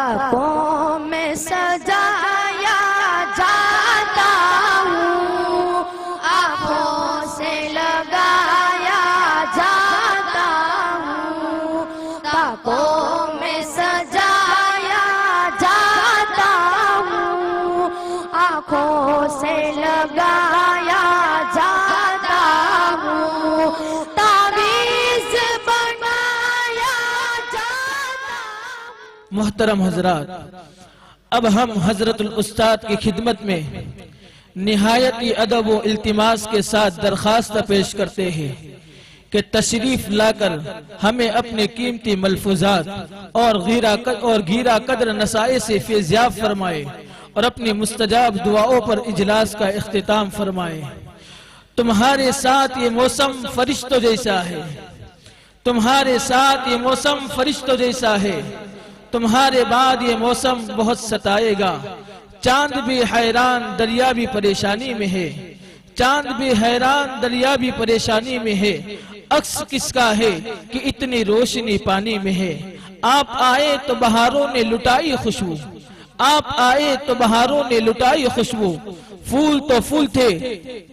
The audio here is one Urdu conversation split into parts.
تاکوں میں سجایا جاتا ہوں، آنکھوں سے لگایا جاتا ہوں، تاکوں میں سجایا جاتا ہوں، آنکھوں سے لگایا جاتا ہوں، تعویذ بنایا جاتا ہوں۔ محترم حضرات، اب ہم حضرت الاستاد کی خدمت میں نہایت ہی ادب و التماس کے ساتھ درخواست پیش کرتے ہیں کہ تشریف لا کر ہمیں اپنے قیمتی ملفوظات اور گیرہ قدر نصائح سے فیضیاب فرمائے اور اپنی مستجاب دعاؤں پر اجلاس کا اختتام فرمائے۔ تمہارے ساتھ یہ موسم فرشتوں جیسا ہے، تمہارے ساتھ یہ موسم فرشتوں جیسا ہے، تمہارے بعد یہ موسم بہت ستائے گا۔ چاند بھی حیران دریا بھی پریشانی میں ہے، چاند بھی حیران دریا بھی پریشانی میں ہے، عکس کس کا ہے کہ اتنی روشنی پانی میں ہے۔ آپ آئے تو بہاروں نے لٹائی خوشبو، آپ آئے تو بہاروں نے لٹائی خوشبو، پھول تو پھول تھے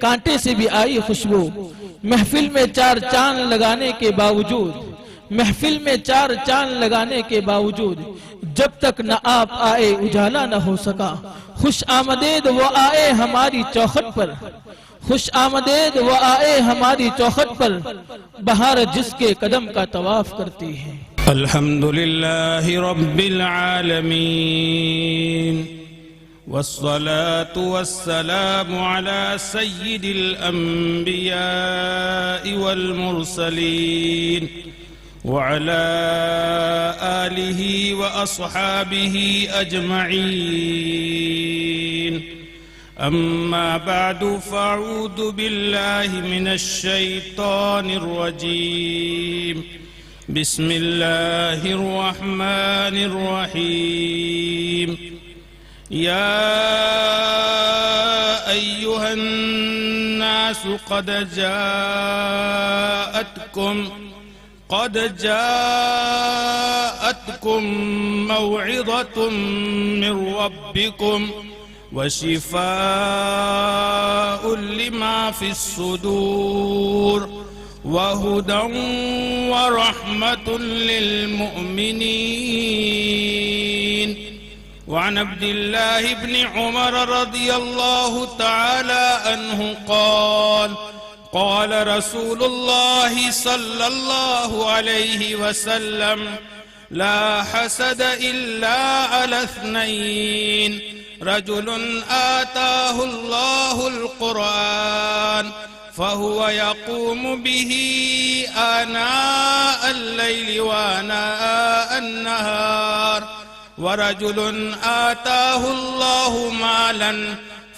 کانٹے سے بھی آئی خوشبو۔ محفل میں چار چاند لگانے کے باوجود، محفل میں چار چاند لگانے کے باوجود جب تک نہ آپ آئے اجالا نہ ہو سکا۔ خوش آمدید وہ آئے ہماری چوکھٹ پر، خوش آمدید وہ آئے ہماری چوکھٹ پر، بہار جس کے قدم کا طواف کرتی ہے۔ الحمدللہ رب العالمین، والصلاة والسلام على سید الانبیاء والمرسلین وعلى آلہ واصحابہ اجمعین، اما بعد فاعوذ باللہ من الشیطان الرجیم، بسم اللہ الرحمن الرحیم، یا ایہا الناس قد جاءتكم موعظة من ربكم وشفاء لما في الصدور وهدى ورحمة للمؤمنين۔ وعن عبد الله بن عمر رضي الله تعالى عنه قال قال رسول الله صلى الله عليه وسلم لا حسد إلا على اثنين، رجل آتاه الله القرآن فهو يقوم به آناء الليل وآناء النهار، ورجل آتاه الله مالا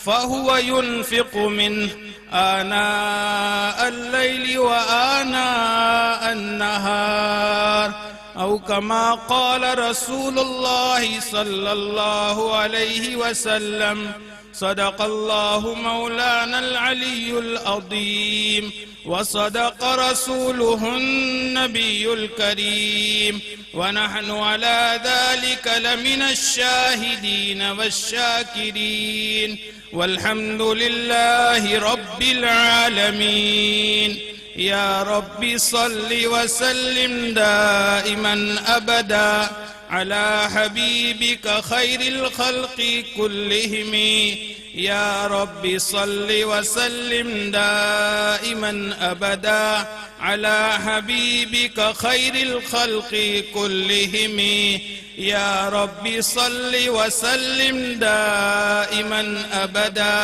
فهو ينفق منه آناء الليل وآناء النهار، أو كما قال رسول الله صلى الله عليه وسلم، صدق الله مولانا العلي العظيم، وصدق رسوله النبي الكريم، ونحن على ذلك لمن الشاهدين والشاكرين، والحمد لله رب العالمين۔ يا رب صل وسلم دائما أبدا على حبيبك خير الخلق كلهم، يا رب صل وسلم دائما أبدا على حبيبك خير الخلق كلهم، يا رب صل وسلم دائما أبدا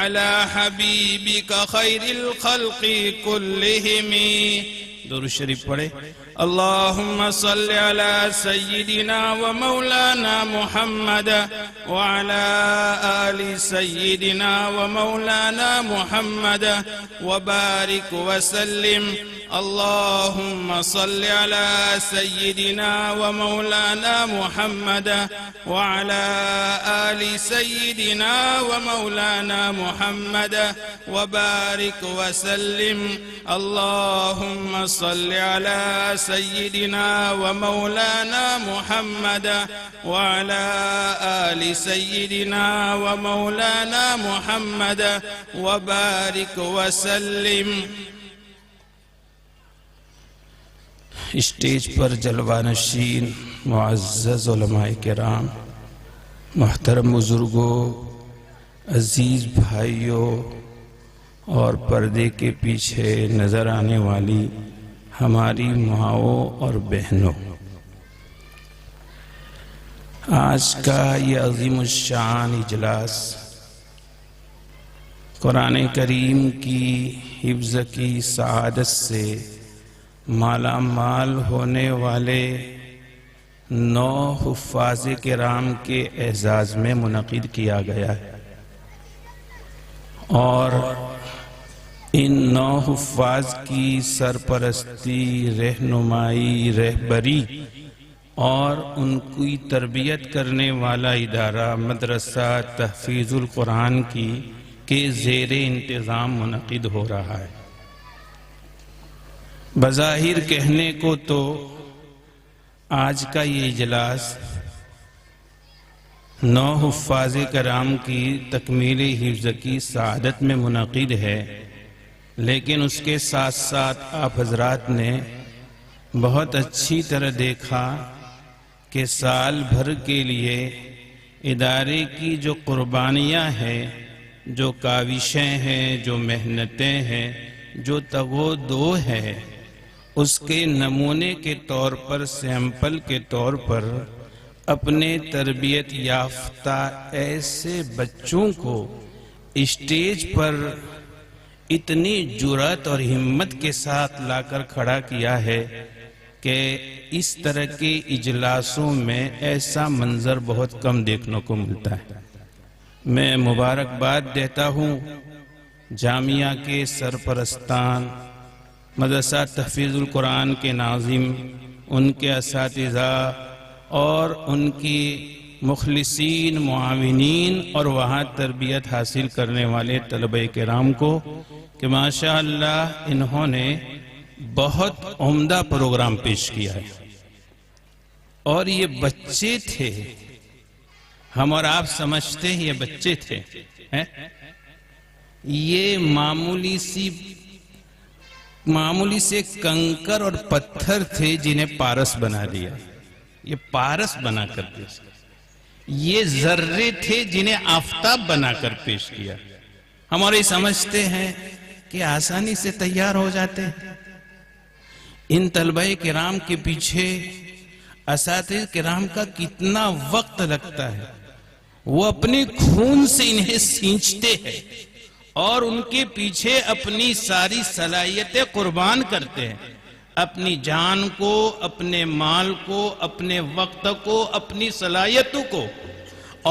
على حبيبك خير الخلق كلهم۔ درود الشریف پڑھے۔ اللهم صل على سيدنا ومولانا محمد وعلى آل سيدنا ومولانا محمد وبارك وسلم۔ اللهم صل على سيدنا ومولانا محمد وعلى آل سيدنا ومولانا محمد وبارك وسلم۔ اللهم صل على سيدنا ومولانا محمد وعلى آل سيدنا ومولانا محمد وبارك وسلم. اسٹیج پر جلوہ نشین معزز علماء کرام، محترم بزرگوں، عزیز بھائیوں اور پردے کے پیچھے نظر آنے والی ہماری ماؤں اور بہنوں، آج کا یہ عظیم الشان اجلاس قرآن کریم کی حفظ کی سعادت سے مالا مال ہونے والے 9 حفاظ کرام کے اعزاز میں منعقد کیا گیا ہے، اور ان 9 حفاظ کی سرپرستی، رہنمائی، رہبری اور ان کی تربیت کرنے والا ادارہ مدرسہ تحفیظ القرآن کی کے زیر انتظام منعقد ہو رہا ہے. بظاہر کہنے کو تو آج کا یہ اجلاس 9 حفاظ کرام کی تکمیل حفظ کی سعادت میں منعقد ہے، لیکن اس کے ساتھ ساتھ آپ حضرات نے بہت اچھی طرح دیکھا کہ سال بھر کے لیے ادارے کی جو قربانیاں ہیں، جو کاوشیں ہیں، جو محنتیں ہیں، جو تگو دو ہے، اس کے نمونے کے طور پر، سیمپل کے طور پر اپنے تربیت یافتہ ایسے بچوں کو اسٹیج پر اتنی جرات اور ہمت کے ساتھ لا کر کھڑا کیا ہے کہ اس طرح کے اجلاسوں میں ایسا منظر بہت کم دیکھنے کو ملتا ہے. میں مبارکباد دیتا ہوں جامعہ کے سرپرستان، مدرسہ تحفیظ القرآن کے ناظم، ان کے اساتذہ اور ان کی مخلصین، معاونین اور وہاں تربیت حاصل کرنے والے طلبہ کرام کو کہ ماشاءاللہ انہوں نے بہت عمدہ پروگرام پیش کیا ہے. اور یہ بچے تھے، ہم اور آپ سمجھتے ہیں یہ بچے تھے، یہ معمولی سے کنکر اور پتھر تھے جنہیں پارس بنا دیا. یہ پارس بنا کر پیش کیا. یہ ذرے تھے جنہیں آفتاب بنا کر پیش کیا. ہمارے سمجھتے ہیں کہ آسانی سے تیار ہو جاتے ہیں. ان طلبہ کرام کے پیچھے اساتذہ کرام کا کتنا وقت لگتا ہے. وہ اپنے خون سے انہیں سینچتے ہیں اور ان کے پیچھے اپنی ساری صلاحیتیں قربان کرتے ہیں، اپنی جان کو، اپنے مال کو، اپنے وقت کو، اپنی صلاحیتوں کو،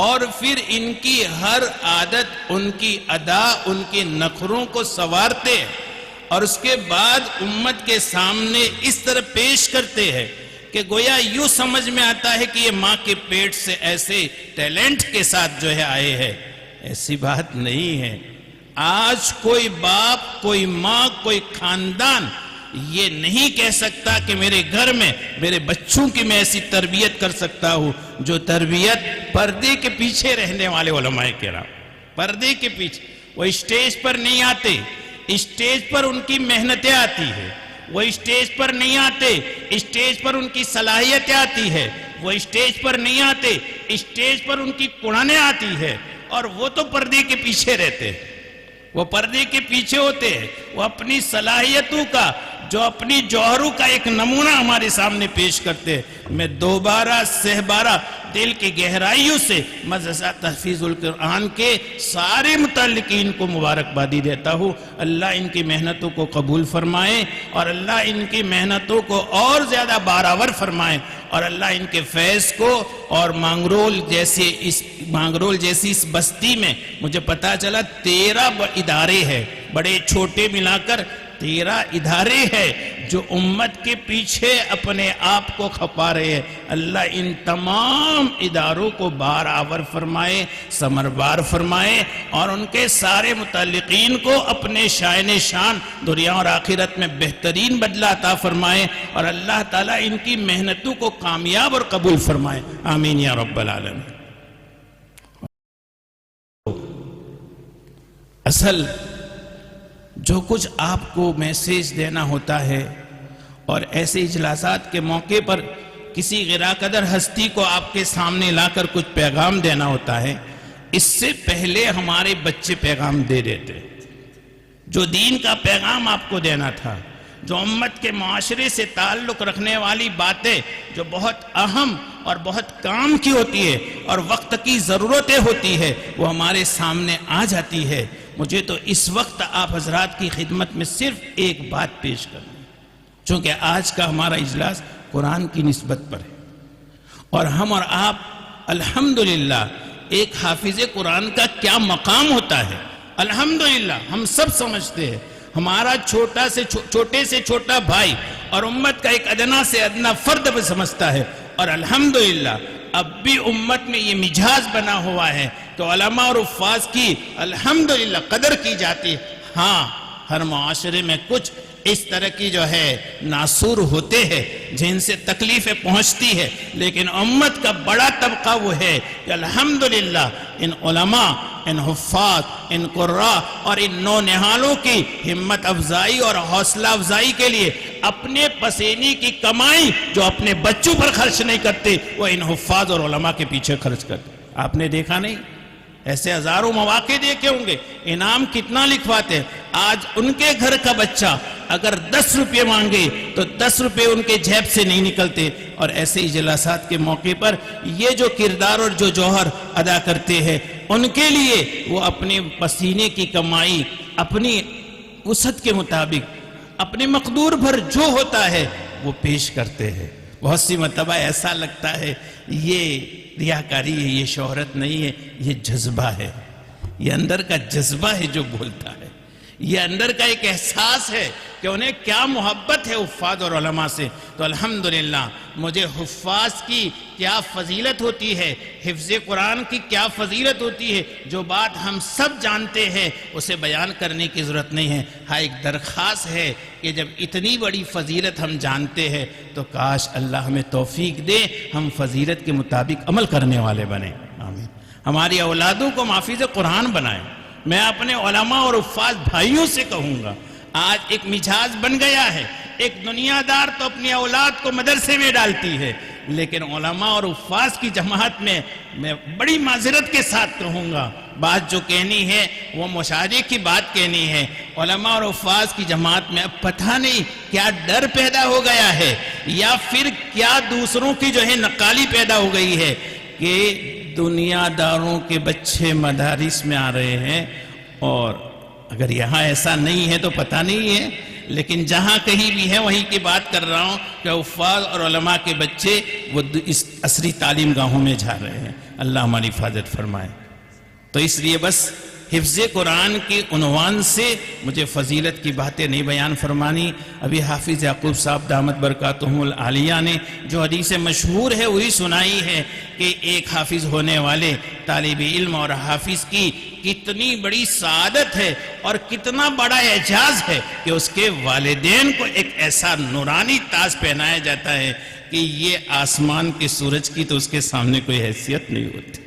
اور پھر ان کی ہر عادت، ان کی ادا، ان کے نخروں کو سنوارتے ہیں اور اس کے بعد امت کے سامنے اس طرح پیش کرتے ہیں کہ گویا یوں سمجھ میں آتا ہے کہ یہ ماں کے پیٹ سے ایسے ٹیلنٹ کے ساتھ جو ہے آئے ہیں. ایسی بات نہیں ہے. آج کوئی باپ، کوئی ماں، کوئی خاندان یہ نہیں کہہ سکتا کہ میرے گھر میں میرے بچوں کی میں ایسی تربیت کر سکتا ہوں جو تربیت پردے کے پیچھے رہنے والے علماء کرام، پردے کے پیچھے. وہ اسٹیج پر نہیں آتے، اسٹیج پر ان کی محنتیں آتی ہے. وہ اسٹیج پر نہیں آتے، اسٹیج پر ان کی صلاحیتیں آتی ہے. وہ اسٹیج پر نہیں آتے، اسٹیج پر ان کی قرآنیں آتی ہے. اور وہ تو پردے کے پیچھے رہتے ہیں، وہ پردے کے پیچھے ہوتے ہیں. وہ اپنی صلاحیتوں کا، جو اپنی جوہروں کا ایک نمونہ ہمارے سامنے پیش کرتے ہیں. میں دوبارہ سہبارہ دل کی گہرائیوں سے مدرسہ تحفیظ القرآن کے سارے متعلقین کو مبارکبادی دیتا ہوں. اللہ ان کی محنتوں کو قبول فرمائے اور اللہ ان کی محنتوں کو اور زیادہ بارآور فرمائے اور اللہ ان کے فیض کو. اور مانگرول جیسی اس بستی میں مجھے پتا چلا 13 ادارے ہیں، بڑے چھوٹے ملا کر 13 ادارے ہیں جو امت کے پیچھے اپنے آپ کو کھپا رہے ہیں، اللہ ان تمام اداروں کو بار آور فرمائے، ثمربار فرمائے، اور ان کے سارے متعلقین کو اپنے شائن شان دنیا اور آخرت میں بہترین بدلہ عطا فرمائے، اور اللہ تعالیٰ ان کی محنتوں کو کامیاب اور قبول فرمائے، آمین یا رب العالمین۔ اصل جو کچھ آپ کو میسیج دینا ہوتا ہے، اور ایسے اجلاسات کے موقع پر کسی غیر قدر ہستی کو آپ کے سامنے لا کر کچھ پیغام دینا ہوتا ہے، اس سے پہلے ہمارے بچے پیغام دے دیتے۔ جو دین کا پیغام آپ کو دینا تھا، جو امت کے معاشرے سے تعلق رکھنے والی باتیں جو بہت اہم اور بہت کام کی ہوتی ہے اور وقت کی ضرورتیں ہوتی ہے، وہ ہمارے سامنے آ جاتی ہے۔ مجھے تو اس وقت آپ حضرات کی خدمت میں صرف ایک بات پیش کرنی ہے، چونکہ آج کا ہمارا اجلاس قرآن کی نسبت پر ہے، اور ہم اور آپ الحمدللہ ایک حافظ قرآن کا کیا مقام ہوتا ہے، الحمدللہ ہم سب سمجھتے ہیں۔ ہمارا چھوٹے سے چھوٹا بھائی اور امت کا ایک ادنا سے ادنا فرد بھی سمجھتا ہے، اور الحمدللہ اب بھی امت میں یہ مزاج بنا ہوا ہے کہ علماء اور حفاظ کی الحمدللہ قدر کی جاتی ہے۔ ہاں، ہر معاشرے میں کچھ اس طرح کی جو ہے ناسور ہوتے ہیں جن سے تکلیفیں پہنچتی ہے، لیکن امت کا بڑا طبقہ وہ ہے کہ الحمدللہ ان علماء، ان حفاظ، ان قراء اور ان نونہالوں کی ہمت افزائی اور حوصلہ افزائی کے لیے اپنے پسینے کی کمائی جو اپنے بچوں پر خرچ نہیں کرتے، وہ ان حفاظ اور علماء کے پیچھے خرچ کرتے۔ آپ نے دیکھا نہیں؟ ایسے ہزاروں مواقع دیکھے ہوں گے، انعام کتنا لکھواتے ہیں۔ آج ان کے گھر کا بچہ اگر 10 روپے مانگے تو 10 روپے ان کے جیب سے نہیں نکلتے، اور ایسے اجلاسات کے موقع پر یہ جو کردار اور جو جوہر ادا کرتے ہیں، ان کے لیے وہ اپنے پسینے کی کمائی اپنی وسعت کے مطابق اپنے مقدور بھر جو ہوتا ہے وہ پیش کرتے ہیں۔ بہت سی مرتبہ ایسا لگتا ہے یہ ریاکاری ہے، یہ شہرت نہیں ہے، یہ جذبہ ہے، یہ اندر کا جذبہ ہے جو بولتا ہے، یہ اندر کا ایک احساس ہے کہ انہیں کیا محبت ہے حفاظ اور علماء سے۔ تو الحمدللہ مجھے حفاظ کی کیا فضیلت ہوتی ہے، حفظ قرآن کی کیا فضیلت ہوتی ہے، جو بات ہم سب جانتے ہیں اسے بیان کرنے کی ضرورت نہیں ہے۔ ہاں، ایک درخواست ہے کہ جب اتنی بڑی فضیلت ہم جانتے ہیں تو کاش اللہ ہمیں توفیق دے ہم فضیلت کے مطابق عمل کرنے والے بنیں، آمین۔ ہماری اولادوں کو حافظ قرآن بنائیں۔ میں اپنے علماء اور حفاظ بھائیوں سے کہوں گا، آج ایک مزاج بن گیا ہے، ایک دنیا دار تو اپنی اولاد کو مدرسے میں ڈالتی ہے، لیکن علماء اور حفاظ کی جماعت میں میں بڑی معذرت کے ساتھ کہوں گا، بات جو کہنی ہے وہ مشاہدے کی بات کہنی ہے۔ علماء اور حفاظ کی جماعت میں اب پتہ نہیں کیا ڈر پیدا ہو گیا ہے، یا پھر کیا دوسروں کی جو ہے نقالی پیدا ہو گئی ہے کہ دنیا داروں کے بچے مدارس میں آ رہے ہیں، اور اگر یہاں ایسا نہیں ہے تو پتہ نہیں ہے، لیکن جہاں کہیں بھی ہے وہیں کی بات کر رہا ہوں کہ حفاظ اور علماء کے بچے وہ اس عصری تعلیم گاہوں میں جا رہے ہیں۔ اللہ ہماری حفاظت فرمائے۔ تو اس لیے بس حفظ قرآن کے عنوان سے مجھے فضیلت کی باتیں نہیں بیان فرمانی۔ ابھی حافظ یعقوب صاحب دامت برکاتہم العالیہ نے جو حدیث مشہور ہے وہی سنائی ہے کہ ایک حافظ ہونے والے طالب علم اور حافظ کی کتنی بڑی سعادت ہے اور کتنا بڑا اعجاز ہے کہ اس کے والدین کو ایک ایسا نورانی تاج پہنایا جاتا ہے کہ یہ آسمان کے سورج کی تو اس کے سامنے کوئی حیثیت نہیں ہوتی۔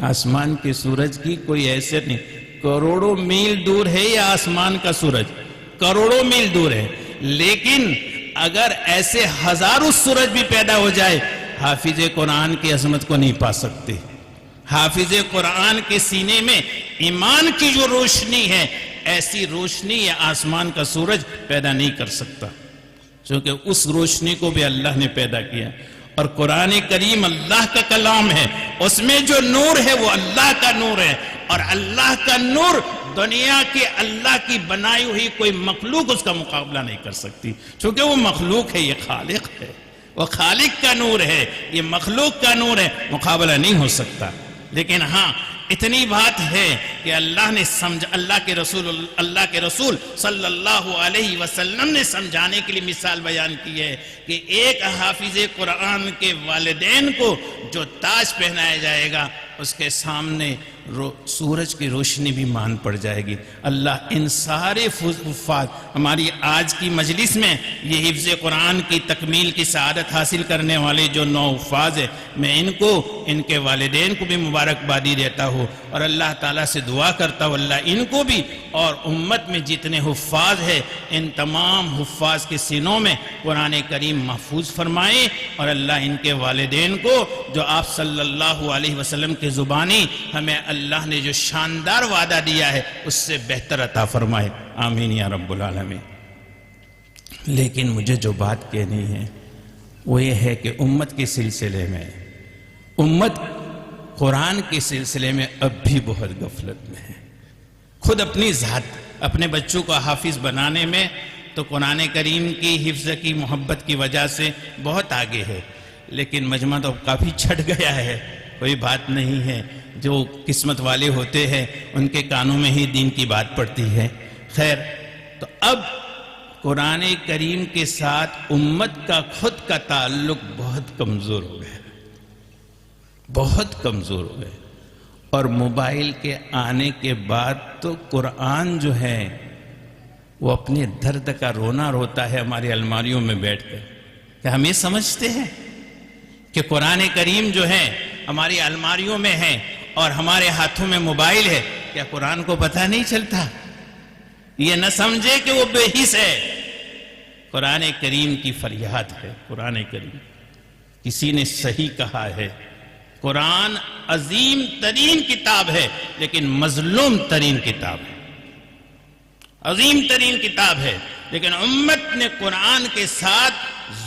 آسمان کے سورج کی کوئی حیثیت نہیں، کروڑوں میل دور ہے یہ آسمان کا سورج، کروڑوں میل دور ہے، لیکن اگر ایسے ہزاروں سورج بھی پیدا ہو جائے حافظ قرآن کی عظمت کو نہیں پا سکتے۔ حافظ قرآن کے سینے میں ایمان کی جو روشنی ہے، ایسی روشنی یہ آسمان کا سورج پیدا نہیں کر سکتا، کیونکہ اس روشنی کو بھی اللہ نے پیدا کیا، اور قرآن کریم اللہ کا کلام ہے، اس میں جو نور ہے وہ اللہ کا نور ہے، اور اللہ کا نور دنیا کے اللہ کی بنائی ہوئی کوئی مخلوق اس کا مقابلہ نہیں کر سکتی، چونکہ وہ مخلوق ہے، یہ خالق ہے، وہ خالق کا نور ہے، یہ مخلوق کا نور ہے، مقابلہ نہیں ہو سکتا۔ لیکن ہاں، اتنی بات ہے کہ اللہ کے رسول صلی اللہ علیہ وسلم نے سمجھانے کے لیے مثال بیان کی ہے کہ ایک حافظ قرآن کے والدین کو جو تاج پہنایا جائے گا اس کے سامنے سورج کی روشنی بھی مان پڑ جائے گی۔ اللہ ان سارے حفاظ ہماری آج کی مجلس میں یہ حفظ قرآن کی تکمیل کی سعادت حاصل کرنے والے جو 9 حفاظ ہیں، میں ان کو ان کے والدین کو بھی مبارکبادی دیتا ہوں اور اللہ تعالیٰ سے دعا کرتا ہوں اللہ ان کو بھی اور امت میں جتنے حفاظ ہیں ان تمام حفاظ کے سینوں میں قرآن کریم محفوظ فرمائے اور اللہ ان کے والدین کو جو آپ صلی اللہ علیہ وسلم کے زبانی ہمیں اللہ نے جو شاندار وعدہ دیا ہے اس سے بہتر عطا فرمائے، آمین یا رب العالمین۔ لیکن مجھے جو بات کہنی ہے وہ یہ ہے کہ امت کے سلسلے میں، امت قرآن کے سلسلے میں اب بھی بہت غفلت میں ہے۔ خود اپنی ذات اپنے بچوں کو حافظ بنانے میں تو قرآن کریم کی حفظ کی محبت کی وجہ سے بہت آگے ہے، لیکن مجمع تو کافی چھٹ گیا ہے، کوئی بات نہیں ہے۔ جو قسمت والے ہوتے ہیں ان کے کانوں میں ہی دین کی بات پڑتی ہے۔ خیر، تو اب قرآن کریم کے ساتھ امت کا خود کا تعلق بہت کمزور ہو گیا، بہت کمزور ہو گیا، اور موبائل کے آنے کے بعد تو قرآن جو ہے وہ اپنے درد کا رونا روتا ہے ہماری الماریوں میں بیٹھ کر۔ کہ ہم یہ سمجھتے ہیں کہ قرآن کریم جو ہے ہماری الماریوں میں ہے اور ہمارے ہاتھوں میں موبائل ہے، کیا قرآن کو پتہ نہیں چلتا؟ یہ نہ سمجھے کہ وہ بے حس ہے۔ قرآن کریم کی فریاد ہے، قرآن کریم کسی نے صحیح کہا ہے، قرآن عظیم ترین کتاب ہے لیکن مظلوم ترین کتاب ہے، عظیم ترین کتاب ہے لیکن امت نے قرآن کے ساتھ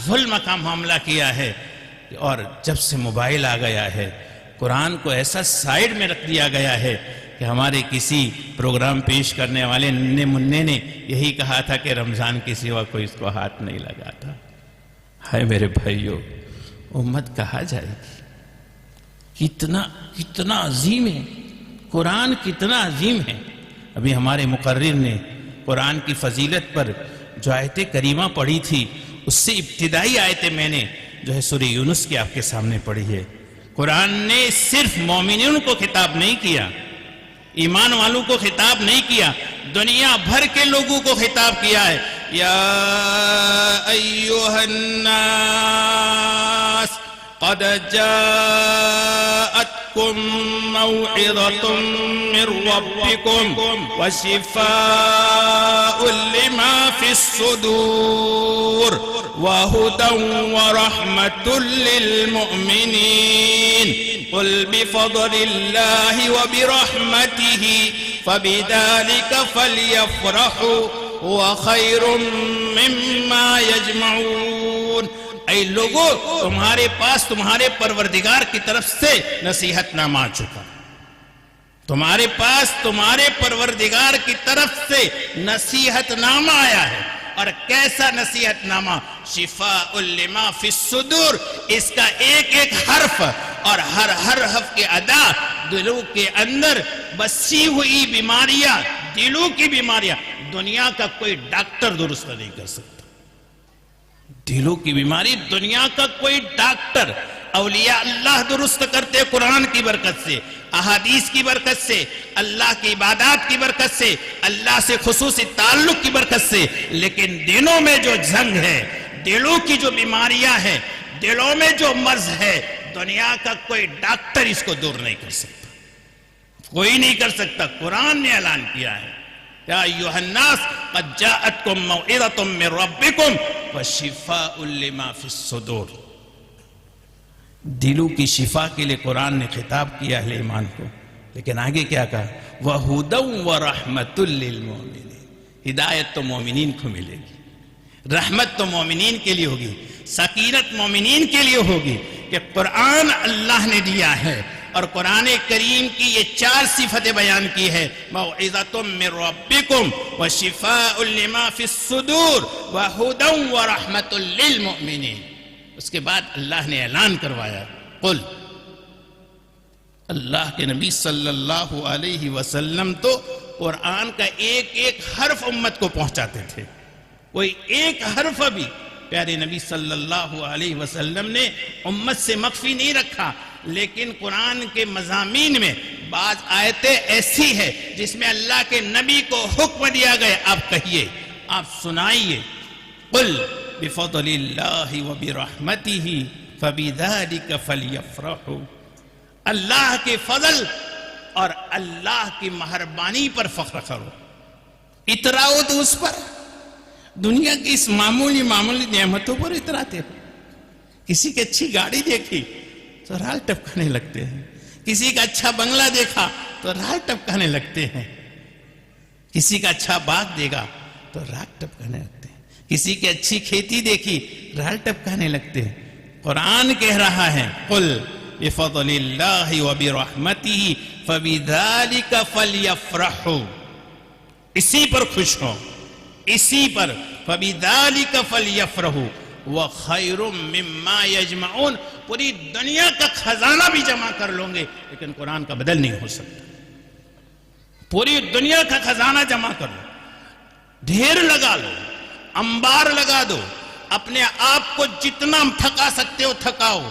ظلم کا معاملہ کیا ہے، اور جب سے موبائل آ گیا ہے قرآن کو ایسا سائیڈ میں رکھ دیا گیا ہے کہ ہمارے کسی پروگرام پیش کرنے والے ننے مننے نے یہی کہا تھا کہ رمضان کے سوا کوئی اس کو ہاتھ نہیں لگاتا۔ ہائے میرے بھائیو، امت کہاں جائے گی؟ کتنا عظیم ہے قرآن، کتنا عظیم ہے۔ ابھی ہمارے مقرر نے قرآن کی فضیلت پر جو آیت کریمہ پڑھی تھی اس سے ابتدائی آیتیں میں نے جو ہے سورہ یونس کی آپ کے سامنے پڑھی ہے۔ قرآن نے صرف مومنین کو خطاب نہیں کیا، ایمان والوں کو خطاب نہیں کیا، دنیا بھر کے لوگوں کو خطاب کیا ہے۔ یا ایھا الناس قد جاءتکم موعظۃ من ربکم وشفاء لما فی الصدور وهدى ورحمة للمؤمنين قل بفضل الله وبرحمته فبذلك فليفرحوا هو خير مما يجمعون۔ اے لوگو، تمہارے پاس تمہارے پروردگار کی طرف سے نصیحت نامہ آ چکا، تمہارے پاس تمہارے پروردگار کی طرف سے نصیحت نامہ آیا ہے، اور کیسا نصیحت نامہ؟ شفاء لما فی الصدور، اس کا ایک ایک حرف اور ہر حرف کے ادا دلوں کے اندر بسی ہوئی بیماریاں، دلوں کی بیماریاں دنیا کا کوئی ڈاکٹر درست نہیں کر سکتا۔ دلوں کی بیماری دنیا کا کوئی ڈاکٹر، اولیاء اللہ درست کرتے قرآن کی برکت سے، احادیث کی برکت سے، اللہ کی عبادات کی برکت سے، اللہ سے خصوصی تعلق کی برکت سے، لیکن دلوں میں جو زنگ ہے، دلوں کی جو بیماریاں ہیں، دلوں میں جو مرض ہے، دنیا کا کوئی ڈاکٹر اس کو دور نہیں کر سکتا، کوئی نہیں کر سکتا۔ قرآن نے اعلان کیا ہے، یا ایھا الناس قد جاءتکم موعظۃ من ربکم وشفاء لما فی الصدور۔ دلوں کی شفا کے لیے قرآن نے خطاب کیا اہل ایمان کو، لیکن آگے کیا کہا؟ وَهُدًى وَرَحْمَةٌ لِّلْمُؤْمِنِينَ۔ ہدایت تو مومنین کو ملے گی، رحمت تو مومنین کے لیے ہوگی، سکینت مومنین کے لیے ہوگی کہ قرآن اللہ نے دیا ہے، اور قرآن کریم کی یہ 4 صفتیں بیان کی ہے، موعظۃ من ربکم وشفاء لما فی الصدور وہدی ورحمۃ للمؤمنین۔ اس کے بعد اللہ نے اعلان کروایا، قل، اللہ کے نبی صلی اللہ علیہ وسلم تو قرآن کا ایک ایک حرف امت کو پہنچاتے تھے. کوئی ایک حرف بھی پیارے نبی صلی اللہ علیہ وسلم نے امت سے مخفی نہیں رکھا. لیکن قرآن کے مضامین میں بعض آیتیں ایسی ہے جس میں اللہ کے نبی کو حکم دیا گیا آپ کہیے، آپ سنائیے. قل بفضل اللہ وبرحمتہ فبذلک فلیفرحوا. اللہ کے فضل اور اللہ کی مہربانی پر فخر کرو، اتراؤ تو اس پر. دنیا کی اس معمولی نعمتوں پر اتراتے ہو. کسی کی اچھی گاڑی دیکھی تو رال ٹپکانے لگتے ہیں، کسی کا اچھا بنگلہ دیکھا تو رال ٹپکانے لگتے ہیں، کسی کا اچھا باغ دیکھا تو رال ٹپکانے لگتے ہیں، کسی کی اچھی کھیتی دیکھی رال ٹپکانے لگتے ہیں. قرآن کہہ رہا ہے قل بفضل اللہ وبرحمتہ فبذلک فلیفرحوا. اسی پر خوش ہو، اسی پر فبذلک فلیفرحوا وخیر مما یجمعون. پوری دنیا کا خزانہ بھی جمع کر لوں گے لیکن قرآن کا بدل نہیں ہو سکتا. پوری دنیا کا خزانہ جمع کر لو، ڈھیر لگا لو، انبار لگا دو، اپنے آپ کو جتنا تھکا سکتے ہو تھکاؤ،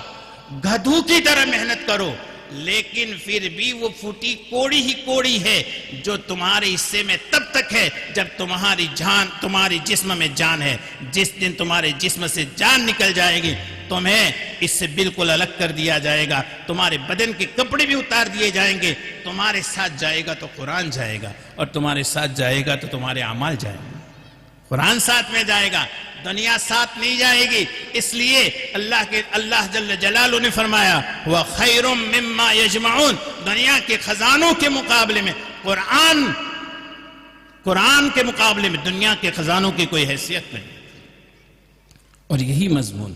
گدھو کی طرح محنت کرو، لیکن پھر بھی وہ پھوٹی کوڑی ہی کوڑی ہے جو تمہارے حصے میں تب تک ہے جب تمہاری جان تمہاری جسم میں جان ہے. جس دن تمہارے جسم سے جان نکل جائے گی تمہیں اس سے بالکل الگ کر دیا جائے گا. تمہارے بدن کے کپڑے بھی اتار دیے جائیں گے. تمہارے ساتھ جائے گا تو قرآن جائے گا، اور تمہارے ساتھ جائے گا تو تمہارے اعمال جائیں گے. قرآن ساتھ میں جائے گا، دنیا ساتھ نہیں جائے گی. اس لیے اللہ جل جلالہ نے فرمایا وَخَيْرٌ مِّمَّا يَجْمَعُونَ. دنیا کے خزانوں کے مقابلے میں قرآن کے مقابلے میں دنیا کے خزانوں کی کوئی حیثیت نہیں. اور یہی مضمون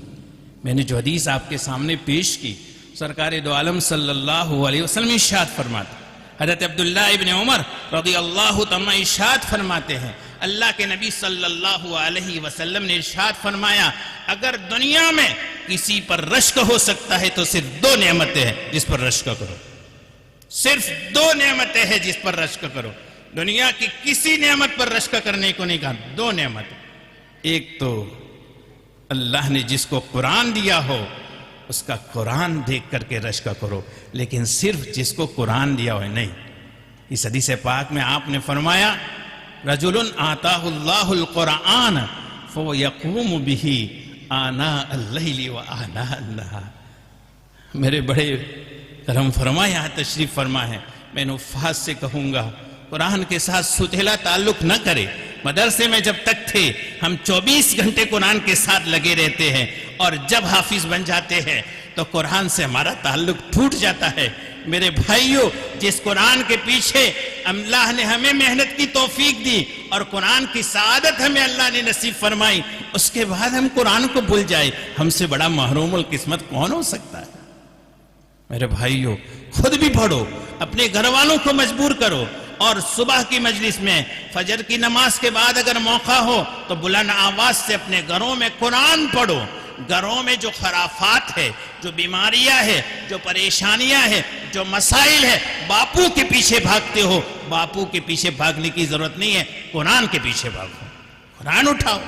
میں نے جو حدیث آپ کے سامنے پیش کی، سرکار دو عالم صلی اللہ علیہ وسلم ارشاد فرماتے، حضرت عبداللہ ابن عمر رضی اللہ تعالیٰ ارشاد فرماتے ہیں اللہ کے نبی صلی اللہ علیہ وسلم نے ارشاد فرمایا اگر دنیا میں کسی پر رشک ہو سکتا ہے تو صرف 2 نعمتیں ہیں جس پر رشک کرو. صرف 2 نعمتیں ہیں جس پر رشک کرو. دنیا کی کسی نعمت پر رشک کرنے کو نہیں کہا، 2 نعمتیں. ایک تو اللہ نے جس کو قرآن دیا ہو اس کا قرآن دیکھ کر کے رشک کرو، لیکن صرف جس کو قرآن دیا ہو نہیں. اس حدیث پاک میں آپ نے فرمایا رجل آتاہ اللہ القرآن فیقوم بہ آناء اللیل و آناء النہار. میرے بڑے کرم فرما یہاں تشریف فرما ہے. میں نے حفاظ سے کہوں گا قرآن کے ساتھ ستھیلا تعلق نہ کرے. مدرسے میں جب تک تھے ہم 24 گھنٹے قرآن کے ساتھ لگے رہتے ہیں، اور جب حافظ بن جاتے ہیں تو قرآن سے ہمارا تعلق ٹوٹ جاتا ہے. میرے بھائیوں، جس قرآن کے پیچھے اللہ نے ہمیں محنت کی توفیق دی اور قرآن کی سعادت ہمیں اللہ نے نصیب فرمائی، اس کے بعد ہم قرآن کو بھول جائے، ہم سے بڑا محروم القسمت کون ہو سکتا ہے؟ میرے بھائیوں، خود بھی پڑھو، اپنے گھر والوں کو مجبور کرو، اور صبح کی مجلس میں فجر کی نماز کے بعد اگر موقع ہو تو بلند آواز سے اپنے گھروں میں قرآن پڑھو. گھروں میں جو خرافات ہے، جو بیماریاں ہیں، جو پریشانیاں ہیں، جو مسائل ہیں، باپو کے پیچھے بھاگتے ہو. باپو کے پیچھے بھاگنے کی ضرورت نہیں ہے، قرآن کے پیچھے بھاگو. قرآن اٹھاؤ،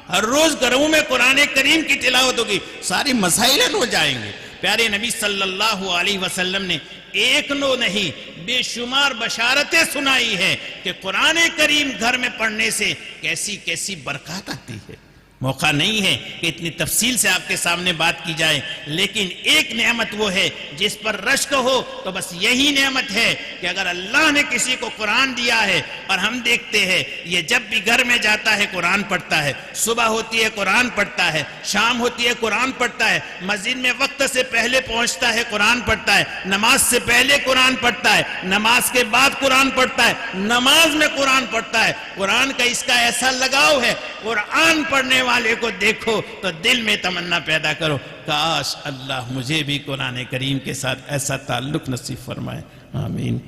ہر روز گھروں میں قرآن کریم کی تلاوت ہوگی، سارے مسائل حل ہو جائیں گے. پیارے نبی صلی اللہ علیہ وسلم نے ایک نو نہیں بے شمار بشارتیں سنائی ہے کہ قرآن کریم گھر میں پڑھنے سے کیسی کیسی برکات آتی ہے. موقع نہیں ہے کہ اتنی تفصیل سے آپ کے سامنے بات کی جائے، لیکن ایک نعمت وہ ہے جس پر رشک ہو تو بس یہی نعمت ہے کہ اگر اللہ نے کسی کو قرآن دیا ہے، اور ہم دیکھتے ہیں یہ جب بھی گھر میں جاتا ہے قرآن پڑھتا ہے، صبح ہوتی ہے قرآن پڑھتا ہے، شام ہوتی ہے قرآن پڑھتا ہے، مسجد میں وقت سے پہلے پہنچتا ہے قرآن پڑھتا ہے، نماز سے پہلے قرآن پڑھتا ہے، نماز کے بعد قرآن پڑھتا ہے، نماز میں قرآن پڑھتا ہے. قرآن کا اس کا ایسا لگاؤ ہے، قرآن پڑھنے والے کو دیکھو تو دل میں تمنا پیدا کرو کاش اللہ مجھے بھی قرآن کریم کے ساتھ ایسا تعلق نصیب فرمائے. آمین.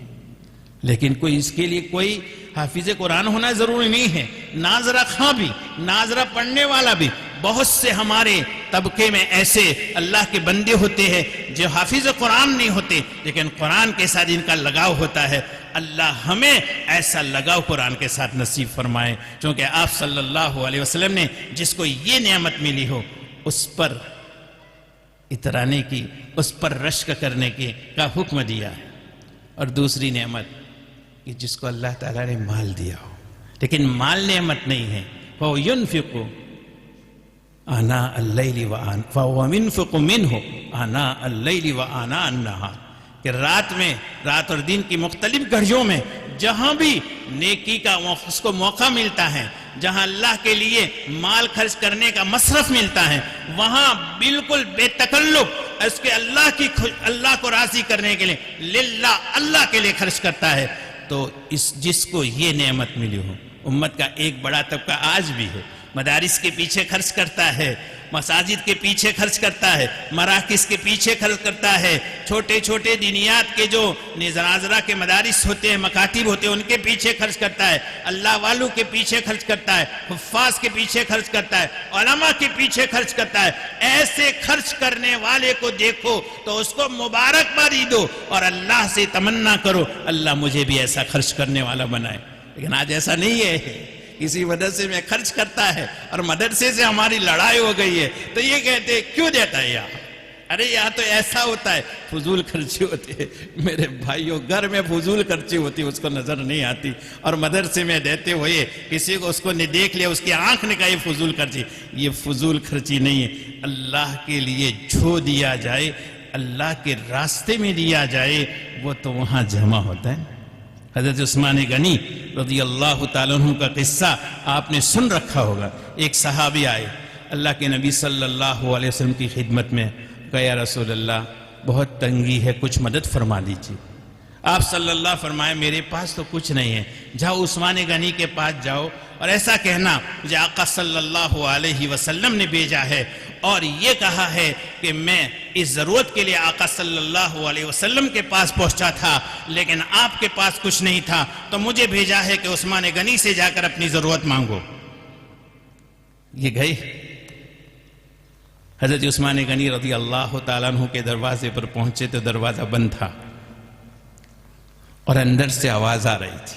لیکن کوئی اس کے لیے کوئی حافظ قرآن ہونا ضروری نہیں ہے. ناظرہ خواں بھی، ناظرہ پڑھنے والا بھی. بہت سے ہمارے طبقے میں ایسے اللہ کے بندے ہوتے ہیں جو حافظ قرآن نہیں ہوتے لیکن قرآن کے ساتھ ان کا لگاؤ ہوتا ہے. اللہ ہمیں ایسا لگاؤ قرآن کے ساتھ نصیب فرمائے. چونکہ آپ صلی اللہ علیہ وسلم نے جس کو یہ نعمت ملی ہو اس پر اترانے کی، اس پر رشک کرنے کی کا حکم دیا. اور دوسری نعمت کہ جس کو اللہ تعالیٰ نے مال دیا ہو، لیکن مال نعمت نہیں ہے. فَهُوَ يُنْفِقُ آنَاءَ اللَّيْلِ فَهُوَ مُنْفِقُ مِنْهُ آنَاءَ اللَّيْلِ وَآنَاءَ النَّهَارِ کہ رات اور دن کی مختلف گھڑیوں میں جہاں بھی نیکی کا اس کو موقع ملتا ہے، جہاں اللہ کے لیے مال خرچ کرنے کا مصرف ملتا ہے، وہاں بالکل بے تکلف اس کے اللہ کو راضی کرنے کے لیے للہ اللہ کے لیے خرچ کرتا ہے. تو جس کو یہ نعمت ملی ہو، امت کا ایک بڑا طبقہ آج بھی ہے مدارس کے پیچھے خرچ کرتا ہے، مساجد کے پیچھے خرچ کرتا ہے، مراکز کے پیچھے خرچ کرتا ہے، چھوٹے چھوٹے دینیات کے جو ناظرہ کے مدارس ہوتے ہیں، مکاتب ہوتے ہیں، ان کے پیچھے خرچ کرتا ہے، اللہ والوں کے پیچھے خرچ کرتا ہے، حفاظ کے پیچھے خرچ کرتا ہے، علماء کے پیچھے خرچ کرتا ہے. ایسے خرچ کرنے والے کو دیکھو تو اس کو مبارکبادی دو اور اللہ سے تمنا کرو اللہ مجھے بھی ایسا خرچ کرنے والا بنائے. لیکن آج ایسا نہیں ہے. کسی مدرسے میں خرچ کرتا ہے اور مدرسے سے ہماری لڑائی ہو گئی ہے تو یہ کہتے ہیں کیوں دیتا ہے یہاں؟ ارے یہاں تو ایسا ہوتا ہے، فضول خرچی ہوتی ہے. میرے بھائیوں، گھر میں فضول خرچی ہوتی ہے، اس کو نظر نہیں آتی، اور مدرسے میں دیتے ہوئے کسی کو اس کو نے دیکھ لیا، اس کی آنکھ نے کہا یہ فضول خرچی. یہ فضول خرچی نہیں ہے. اللہ کے لیے جو دیا جائے، اللہ کے راستے میں دیا جائے، وہ تو وہاں جمع ہوتا ہے. حضرت عثمان غنی رضی اللہ تعالیٰ عنہ کا قصہ آپ نے سن رکھا ہوگا. ایک صحابی آئے اللہ کے نبی صلی اللہ علیہ وسلم کی خدمت میں، کہا یا رسول اللہ بہت تنگی ہے، کچھ مدد فرما دیجیے. آپ صلی اللہ فرمائے میرے پاس تو کچھ نہیں ہے، جاؤ عثمان غنی کے پاس جاؤ اور ایسا کہنا مجھے آقا صلی اللہ علیہ وسلم نے بھیجا ہے اور یہ کہا ہے کہ میں اس ضرورت کے لیے آقا صلی اللہ علیہ وسلم کے پاس پہنچا تھا لیکن آپ کے پاس کچھ نہیں تھا، تو مجھے بھیجا ہے کہ عثمان غنی سے جا کر اپنی ضرورت مانگو. یہ گئے، حضرت عثمان غنی رضی اللہ تعالیٰ عنہ کے دروازے پر پہنچے تو دروازہ بند تھا اور اندر سے آواز آ رہی تھی.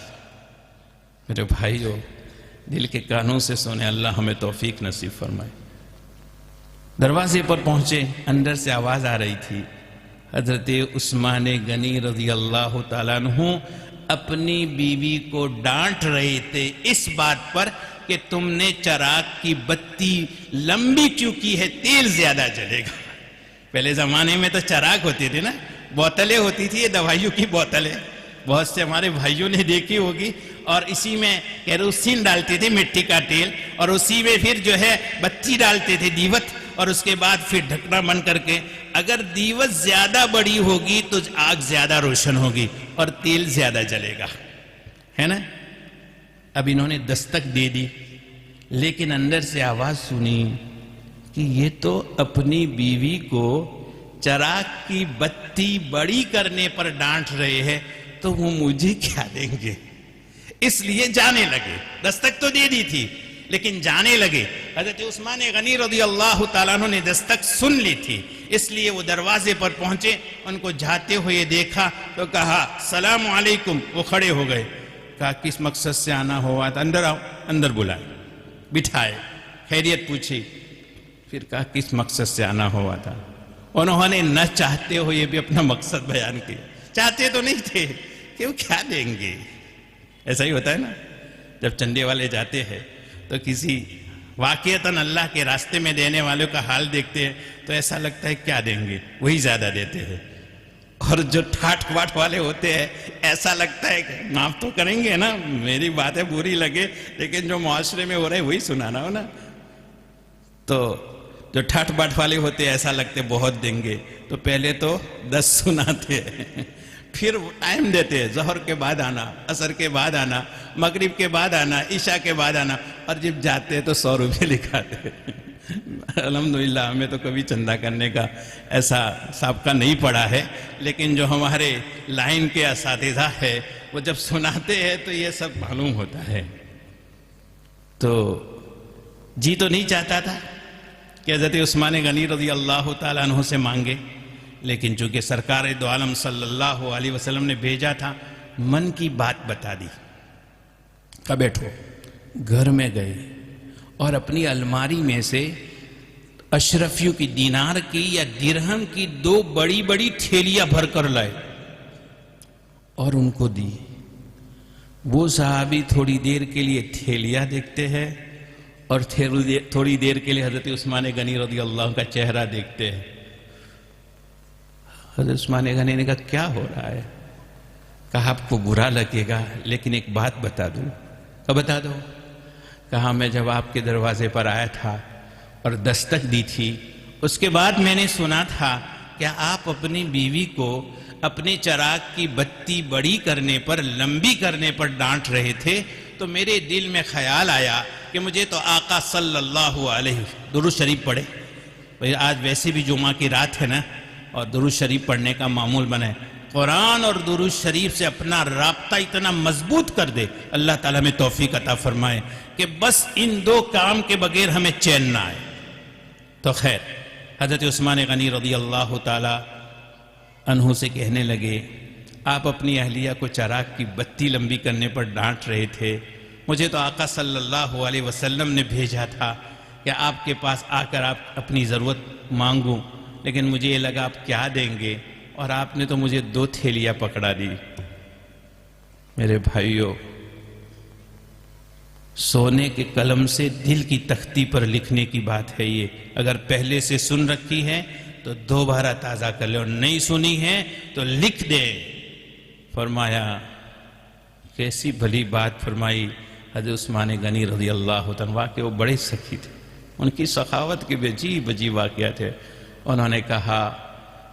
میرے بھائیو، دل کے کانوں سے سنے، اللہ ہمیں توفیق نصیب فرمائے. دروازے پر پہنچے، اندر سے آواز آ رہی تھی. حضرت عثمان غنی رضی اللہ تعالیٰ عنہ اپنی بیوی کو ڈانٹ رہے تھے اس بات پر کہ تم نے چراغ کی بتی لمبی کیوں کی ہے، تیل زیادہ جلے گا. پہلے زمانے میں تو چراغ ہوتے تھے نا، بوتلیں ہوتی تھی، یہ دوائیوں کی بوتلیں بہت سے ہمارے بھائیوں نے دیکھی ہوگی، اور اسی میں کیروسین ڈالتے تھے، مٹی کا تیل، اور اسی میں پھر جو ہے بتی ڈالتے تھے، دیوت، اور اس کے بعد پھر ڈھکنا بند کر کے. اگر دیوت زیادہ بڑی ہوگی تو آگ زیادہ روشن ہوگی اور تیل زیادہ جلے گا، ہے نا. اب انہوں نے دستک دے دی لیکن اندر سے آواز سنی کہ یہ تو اپنی بیوی کو چراغ کی بتی بڑی کرنے پر ڈانٹ رہے ہیں تو وہ مجھے کیا دیں گے. اس لیے جانے لگے. دستک تو دے دی تھی لیکن جانے لگے. حضرت عثمان غنی رضی اللہ تعالیٰ عنہ نے دستک سن لی تھی، اس لیے وہ دروازے پر پہنچے، ان کو جاتے ہوئے دیکھا تو کہا السلام علیکم. وہ کھڑے ہو گئے. کہا کس مقصد سے آنا ہوا تھا؟ اندر آؤ. اندر بلائے، بٹھائے، خیریت پوچھی. پھر کہا کس مقصد سے آنا ہوا تھا؟ انہوں نے نہ چاہتے ہوئے بھی اپنا مقصد بیان کیا. چاہتے تو نہیں تھے کہ وہ کیا دیں گے. ایسا ہی ہوتا ہے نا، جب چندے والے جاتے ہیں تو کسی واقعتاً اللہ کے راستے میں دینے والوں کا حال دیکھتے ہیں تو ایسا لگتا ہے کیا دیں گے، وہی زیادہ دیتے ہیں. اور جو ٹھاٹ واٹ والے ہوتے ہیں ایسا لگتا ہے کہ معاف تو کریں گے نا، میری باتیں بری لگے لیکن جو معاشرے میں ہو رہے وہی سنانا ہو نا. تو جو ٹھاٹ باٹ والے ہوتے ہیں ایسا لگتے بہت دیں گے تو پہلے تو 10 سناتے ہیں، پھر ٹائم دیتے ہیں، ظہر کے بعد آنا، عصر کے بعد آنا، مغرب کے بعد آنا، عشاء کے بعد آنا، اور جب جاتے ہیں تو 100 روپے لکھاتے ہیں. الحمدللہ ہمیں تو کبھی چندہ کرنے کا ایسا سابقہ نہیں پڑا ہے، لیکن جو ہمارے لائن کے اساتذہ ہے وہ جب سناتے ہیں تو یہ سب معلوم ہوتا ہے. تو جی تو نہیں چاہتا تھا کہ حضرت عثمان غنی رضی اللہ تعالیٰ عنہ سے مانگے، لیکن چونکہ سرکار دو عالم صلی اللہ علیہ وسلم نے بھیجا تھا، من کی بات بتا دی۔ کہا بیٹھو، گھر میں گئے اور اپنی الماری میں سے اشرفیوں کی دینار کی یا درہم کی 2 بڑی بڑی تھیلیاں بھر کر لائے اور ان کو دی۔ وہ صحابی تھوڑی دیر کے لیے تھیلیاں دیکھتے ہیں اور تھوڑی دیر کے لیے حضرت عثمان غنی رضی اللہ عنہ کا چہرہ دیکھتے ہیں۔ حضرت عثمان غنی نے کہا کیا ہو رہا ہے؟ کہا آپ کو برا لگے گا لیکن ایک بات بتا دوں۔ کہا بتا دو۔ کہا میں جب آپ کے دروازے پر آیا تھا اور دستک دی تھی، اس کے بعد میں نے سنا تھا کہ آپ اپنی بیوی کو اپنے چراغ کی بتی بڑی کرنے پر، لمبی کرنے پر ڈانٹ رہے تھے، تو میرے دل میں خیال آیا کہ مجھے تو آقا صلی اللہ علیہ درود شریف پڑھے۔ آج ویسے بھی جمعہ کی رات ہے نا، اور درود شریف پڑھنے کا معمول بنے، قرآن اور درود شریف سے اپنا رابطہ اتنا مضبوط کر دے، اللہ تعالیٰ میں توفیق عطا فرمائے کہ بس ان 2 کام کے بغیر ہمیں چین نہ آئے۔ تو خیر، حضرت عثمان غنی رضی اللہ تعالی عنہ سے کہنے لگے، آپ اپنی اہلیہ کو چراغ کی بتی لمبی کرنے پر ڈانٹ رہے تھے، مجھے تو آقا صلی اللہ علیہ وسلم نے بھیجا تھا کہ آپ کے پاس آ کر آپ اپنی ضرورت مانگوں، لیکن مجھے یہ لگا آپ کیا دیں گے، اور آپ نے تو مجھے 2 تھیلیاں پکڑا دی۔ میرے بھائیوں، سونے کے قلم سے دل کی تختی پر لکھنے کی بات ہے یہ۔ اگر پہلے سے سن رکھی ہے تو دوبارہ تازہ کر لے، اور نہیں سنی ہے تو لکھ دے۔ فرمایا کیسی بھلی بات فرمائی حضرت عثمان غنی رضی اللہ عنہ، واقعی وہ بڑے سخی تھے، ان کی سخاوت کے بھی عجیب عجیب واقعات تھے۔ انہوں نے کہا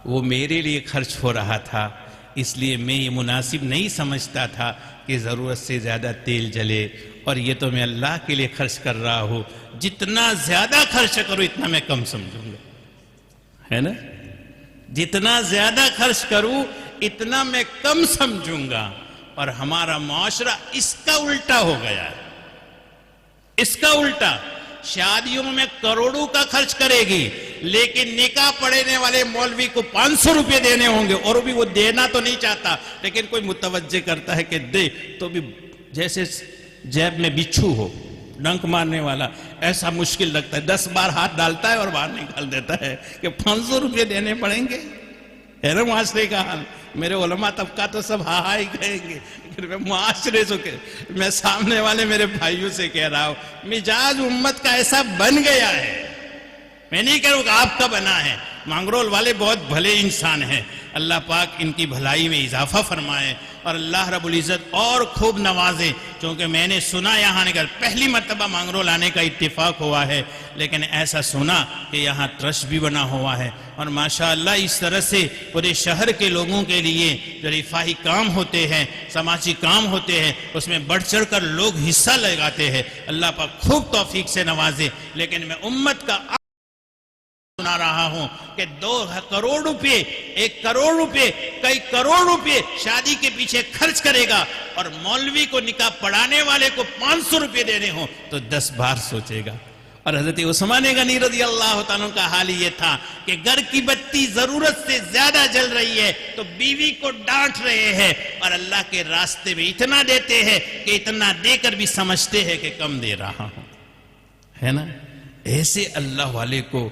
وہ میرے لیے خرچ ہو رہا تھا، اس لیے میں یہ مناسب نہیں سمجھتا تھا کہ ضرورت سے زیادہ تیل جلے، اور یہ تو میں اللہ کے لیے خرچ کر رہا ہوں، جتنا زیادہ خرچ کروں اتنا میں کم سمجھوں گا، ہے نا؟ جتنا زیادہ خرچ کروں اتنا میں کم سمجھوں گا۔ اور ہمارا معاشرہ اس کا الٹا ہو گیا ہے، اس کا الٹا۔ شادیوں میں کروڑوں کا خرچ کرے گی، لیکن نکاح پڑھنے والے مولوی کو 500 روپے دینے ہوں گے، اور بھی وہ دینا تو نہیں چاہتا، لیکن کوئی متوجہ کرتا ہے کہ دے، تو بھی جیسے جیب میں بچھو ہو ڈنک مارنے والا، ایسا مشکل لگتا ہے۔ 10 بار ہاتھ ڈالتا ہے اور باہر نکال دیتا ہے کہ 500 روپے دینے پڑیں گے، ہے نا معاشرے کا حال۔ میرے علماء طبقہ تو سب ہاں ہاں ہی کہیں گے، لیکن میں معاشرے سے میں سامنے والے میرے بھائیوں سے کہہ رہا ہوں، مزاج امت کا ایسا بن گیا ہے۔ میں نہیں کہہ رہا ہوں کہ آپ کا بنا ہے، مانگرول والے بہت بھلے انسان ہیں، اللہ پاک ان کی بھلائی میں اضافہ فرمائے، اور اللہ رب العزت اور خوب نوازے۔ چونکہ میں نے سنا یہاں نے پہلی مرتبہ مانگرول آنے کا اتفاق ہوا ہے، لیکن ایسا سنا کہ یہاں ٹرسٹ بھی بنا ہوا ہے، اور ماشاءاللہ اس طرح سے پورے شہر کے لوگوں کے لیے جو رفاہی کام ہوتے ہیں، سماجی کام ہوتے ہیں، اس میں بڑھ چڑھ کر لوگ حصہ لگاتے ہیں۔ اللہ پاک خوب توفیق سے نوازے۔ لیکن میں امت کا سنا رہا ہوں کہ 2 کروڑ روپے، 1 کروڑ روپے، کئی کروڑ روپے شادی کے پیچھے خرچ کرے گا، اور مولوی کو نکاح پڑھانے والے کو 500 روپے دینے ہوں تو 10 بار سوچے گا۔ اور حضرت عثمان غنی رضی اللہ تعالیٰ کا حال یہ تھا کہ گھر کی بتی ضرورت سے زیادہ جل رہی ہے تو بیوی کو ڈانٹ رہے ہیں، اور اللہ کے راستے میں اتنا دیتے ہیں کہ اتنا دے کر بھی سمجھتے ہیں کہ کم دے رہا ہوں، ہے نا؟ ایسے اللہ والے کو،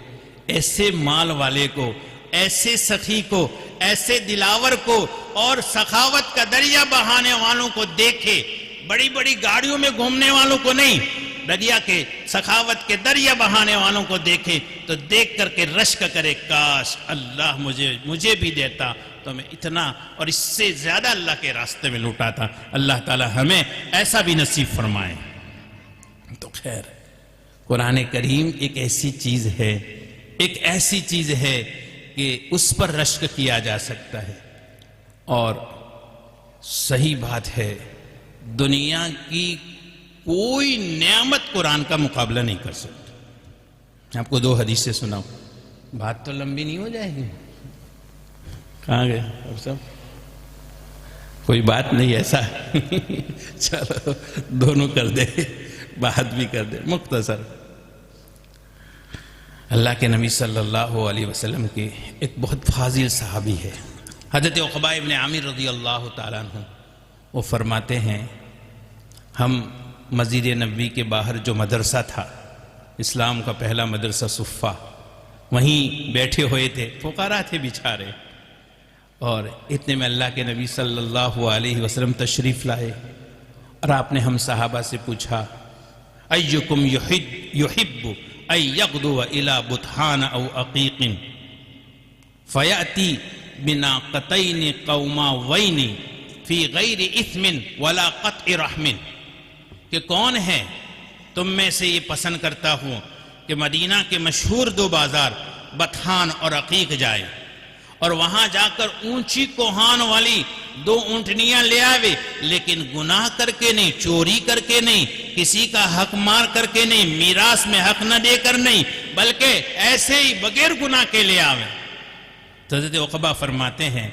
ایسے مال والے کو، ایسے سخی کو، ایسے دلاور کو، اور سخاوت کا دریا بہانے والوں کو دیکھے، بڑی بڑی گاڑیوں میں گھومنے والوں کو نہیں، دریا کے سخاوت کے دریا بہانے والوں کو دیکھے تو دیکھ کر کے رشک کرے، کاش اللہ مجھے بھی دیتا تو میں اتنا اور اس سے زیادہ اللہ کے راستے میں لوٹاتا۔ اللہ تعالی ہمیں ایسا بھی نصیب فرمائے۔ تو خیر، قرآن کریم ایک ایسی چیز ہے، ایک ایسی چیز ہے کہ اس پر رشک کیا جا سکتا ہے، اور صحیح بات ہے، دنیا کی کوئی نعمت قرآن کا مقابلہ نہیں کر سکتا۔ آپ کو 2 حدیثیں سناؤں، بات تو لمبی نہیں ہو جائے گی؟ کہاں گئے اب سب؟ کوئی بات نہیں ایسا چلو دونوں کر دے، بات بھی کر دے، مختصر۔ اللہ کے نبی صلی اللہ علیہ وسلم کے ایک بہت فاضل صحابی ہے حضرت عقبہ ابن عامر رضی اللہ تعالیٰ عنہ. وہ فرماتے ہیں ہم مسجد نبوی کے باہر جو مدرسہ تھا، اسلام کا پہلا مدرسہ صفہ، وہیں بیٹھے ہوئے تھے، فقراء تھے بیچارے، اور اتنے میں اللہ کے نبی صلی اللہ علیہ وسلم تشریف لائے اور آپ نے ہم صحابہ سے پوچھا ایکم یحب ان یغدو الی بطحان او عقیق فیأتی بناقتین قوماوین فی غیر اثم ولا قطع رحم، کہ کون ہے تم میں سے یہ پسند کرتا ہوں کہ مدینہ کے مشہور دو بازار بطحان اور عقیق جائے اور وہاں جا کر اونچی کوہان والی دو اونٹنیاں لے آوے، لیکن گناہ کر کے نہیں، چوری کر کے نہیں، کسی کا حق مار کر کے نہیں، میراث میں حق نہ دے کر نہیں، بلکہ ایسے ہی بغیر گناہ کے لے آوے. تو حضرت عقبہ فرماتے ہیں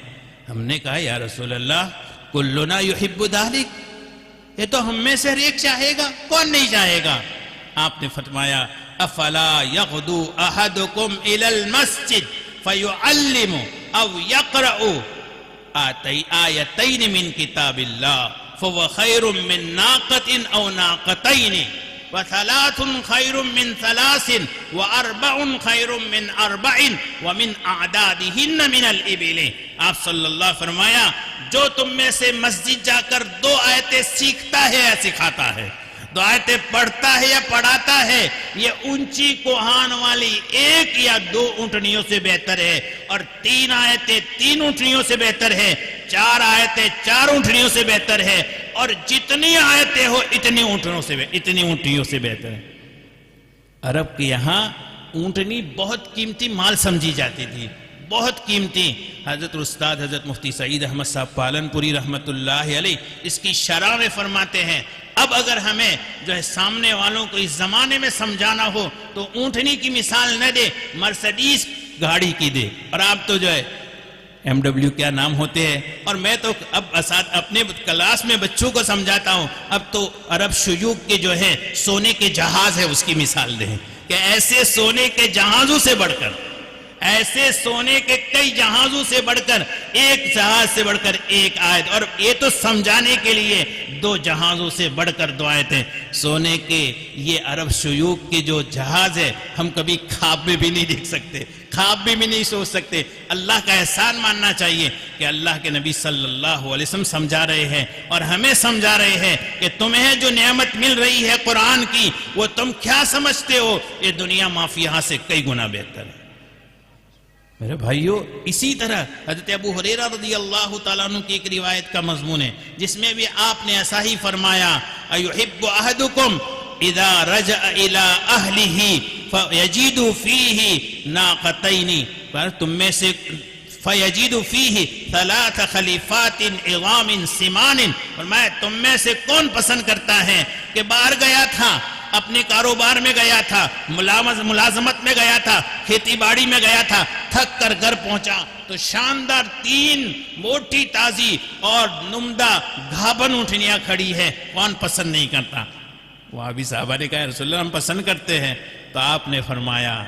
ہم نے کہا یا رسول اللہ کلنا یحب ذالک، یہ تو ہم میں سے ہر ایک چاہے گا، کون نہیں چاہے گا؟ آپ نے فرمایا افلا یغدو احدکم الی المسجد فیعلم او یقرأ آیتین من کتاب اللہ فهو خیر من ناقۃ او ناقتین وثلاث خیر من ثلاث واربع خیر من اربع ومن اعدادہن من الابل. آپ صلی اللہ علیہ فرمایا جو تم میں سے مسجد جا کر دو آیتیں سیکھتا ہے یا سکھاتا ہے، دو آیتیں پڑھتا ہے یا پڑھاتا ہے، یہ اونچی کوہان والی ایک یا دو اونٹنیوں سے بہتر ہے، اور تین آیتیں تین اونٹنیوں سے بہتر ہے، چار آیتیں چار اونٹنیوں سے بہتر ہے، اور جتنی آیتیں ہو اتنی اونٹنیوں سے بہتر ہے. عرب کے یہاں اونٹنی بہت قیمتی مال سمجھی جاتی تھی، بہت قیمتی. حضرت استاد حضرت مفتی سعید احمد صاحب پالنپوری رحمۃ اللہ علیہ اس کی شرح میں فرماتے ہیں اب اگر ہمیں جو ہے سامنے والوں کو اس زمانے میں سمجھانا ہو تو اونٹنی کی مثال نہ دے، مرسڈیز گاڑی کی دے. اور آپ تو جو ہے BMW کیا نام ہوتے ہیں، اور میں تو اب اپنے کلاس میں بچوں کو سمجھاتا ہوں اب تو عرب شیوخ کے جو ہے سونے کے جہاز ہے اس کی مثال دیں کہ ایسے سونے کے جہازوں سے بڑھ کر، ایسے سونے کے کئی جہازوں سے بڑھ کر، ایک جہاز سے بڑھ کر ایک آیت، اور یہ تو سمجھانے کے لیے دو جہازوں سے بڑھ کر دو آیتیں. سونے کے یہ عرب شیوخ کے جو جہاز ہے ہم کبھی خواب میں بھی نہیں دیکھ سکتے، خواب میں بھی نہیں سوچ سکتے. اللہ کا احسان ماننا چاہیے کہ اللہ کے نبی صلی اللہ علیہ وسلم سمجھا رہے ہیں اور ہمیں سمجھا رہے ہیں کہ تمہیں جو نعمت مل رہی ہے قرآن کی وہ تم کیا سمجھتے ہو، یہ دنیا مافیہ سے کئی گنا بہتر ہے. میرے بھائیو اسی طرح حضرت ابو ہریرہ رضی اللہ تعالیٰ عنہ کی ایک روایت کا مضمون ہے جس میں بھی آپ نے ایسا ہی فرمایا ایحب احدکم اذا رجع الى اہلہ فیجد فیہ ناقتین، پر تم میں سے فیجد فیہ ثلاث خلیفات عظام سمان، فرمایا تم میں سے کون پسند کرتا ہے کہ باہر گیا تھا، اپنے کاروبار میں گیا تھا، ملازمت میں گیا تھا، کھیتی باڑی میں گیا تھا، تھک کر گھر پہنچا تو شاندار تین موٹی تازی اور نمدہ گھابن اونٹنیاں کھڑی ہے، کون پسند نہیں کرتا؟ وہاں بھی صحابہ نے کہا رسول اللہ ہم پسند کرتے ہیں. تو آپ نے فرمایا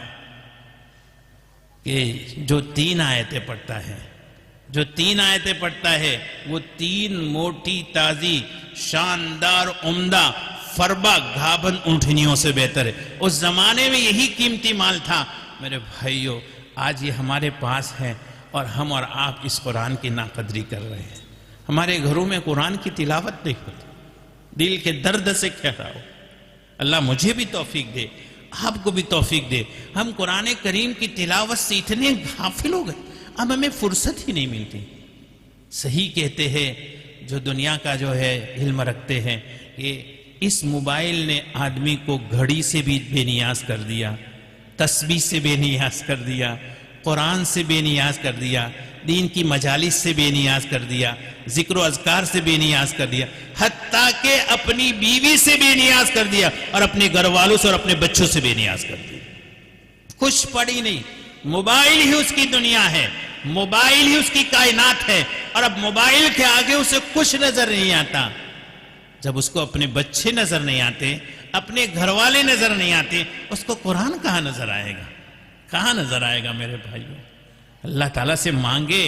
کہ جو تین آیتیں پڑھتا ہے، جو تین آیتیں پڑھتا ہے وہ تین موٹی تازی شاندار عمدہ فربا گھابن اونٹنیوں سے بہتر ہے. اس زمانے میں یہی قیمتی مال تھا. میرے بھائیو آج یہ ہمارے پاس ہے اور ہم اور آپ اس قرآن کی ناقدری کر رہے ہیں. ہمارے گھروں میں قرآن کی تلاوت نہیں ہوتی، دل کے درد سے کہہ رہا ہو. اللہ مجھے بھی توفیق دے، آپ کو بھی توفیق دے. ہم قرآن کریم کی تلاوت سے اتنے غافل ہو گئے اب ہمیں فرصت ہی نہیں ملتی. صحیح کہتے ہیں جو دنیا کا جو ہے علم رکھتے ہیں کہ اس موبائل نے آدمی کو گھڑی سے بھی بے نیاز کر دیا، تسبیح سے بے نیاز کر دیا، قرآن سے بے نیاز کر دیا، دین کی مجالس سے بے نیاز کر دیا، ذکر و اذکار سے بے نیاز کر دیا، حتیٰ کہ اپنی بیوی سے بے نیاز کر دیا اور اپنے گھر والوں سے اور اپنے بچوں سے بے نیاز کر دیا. کچھ پڑی نہیں، موبائل ہی اس کی دنیا ہے، موبائل ہی اس کی کائنات ہے، اور اب موبائل کے آگے اسے کچھ نظر نہیں آتا. جب اس کو اپنے بچے نظر نہیں آتے، اپنے گھر والے نظر نہیں آتے، اس کو قرآن کہاں نظر آئے گا؟ کہاں نظر آئے گا میرے بھائیوں؟ اللہ تعالیٰ سے مانگے،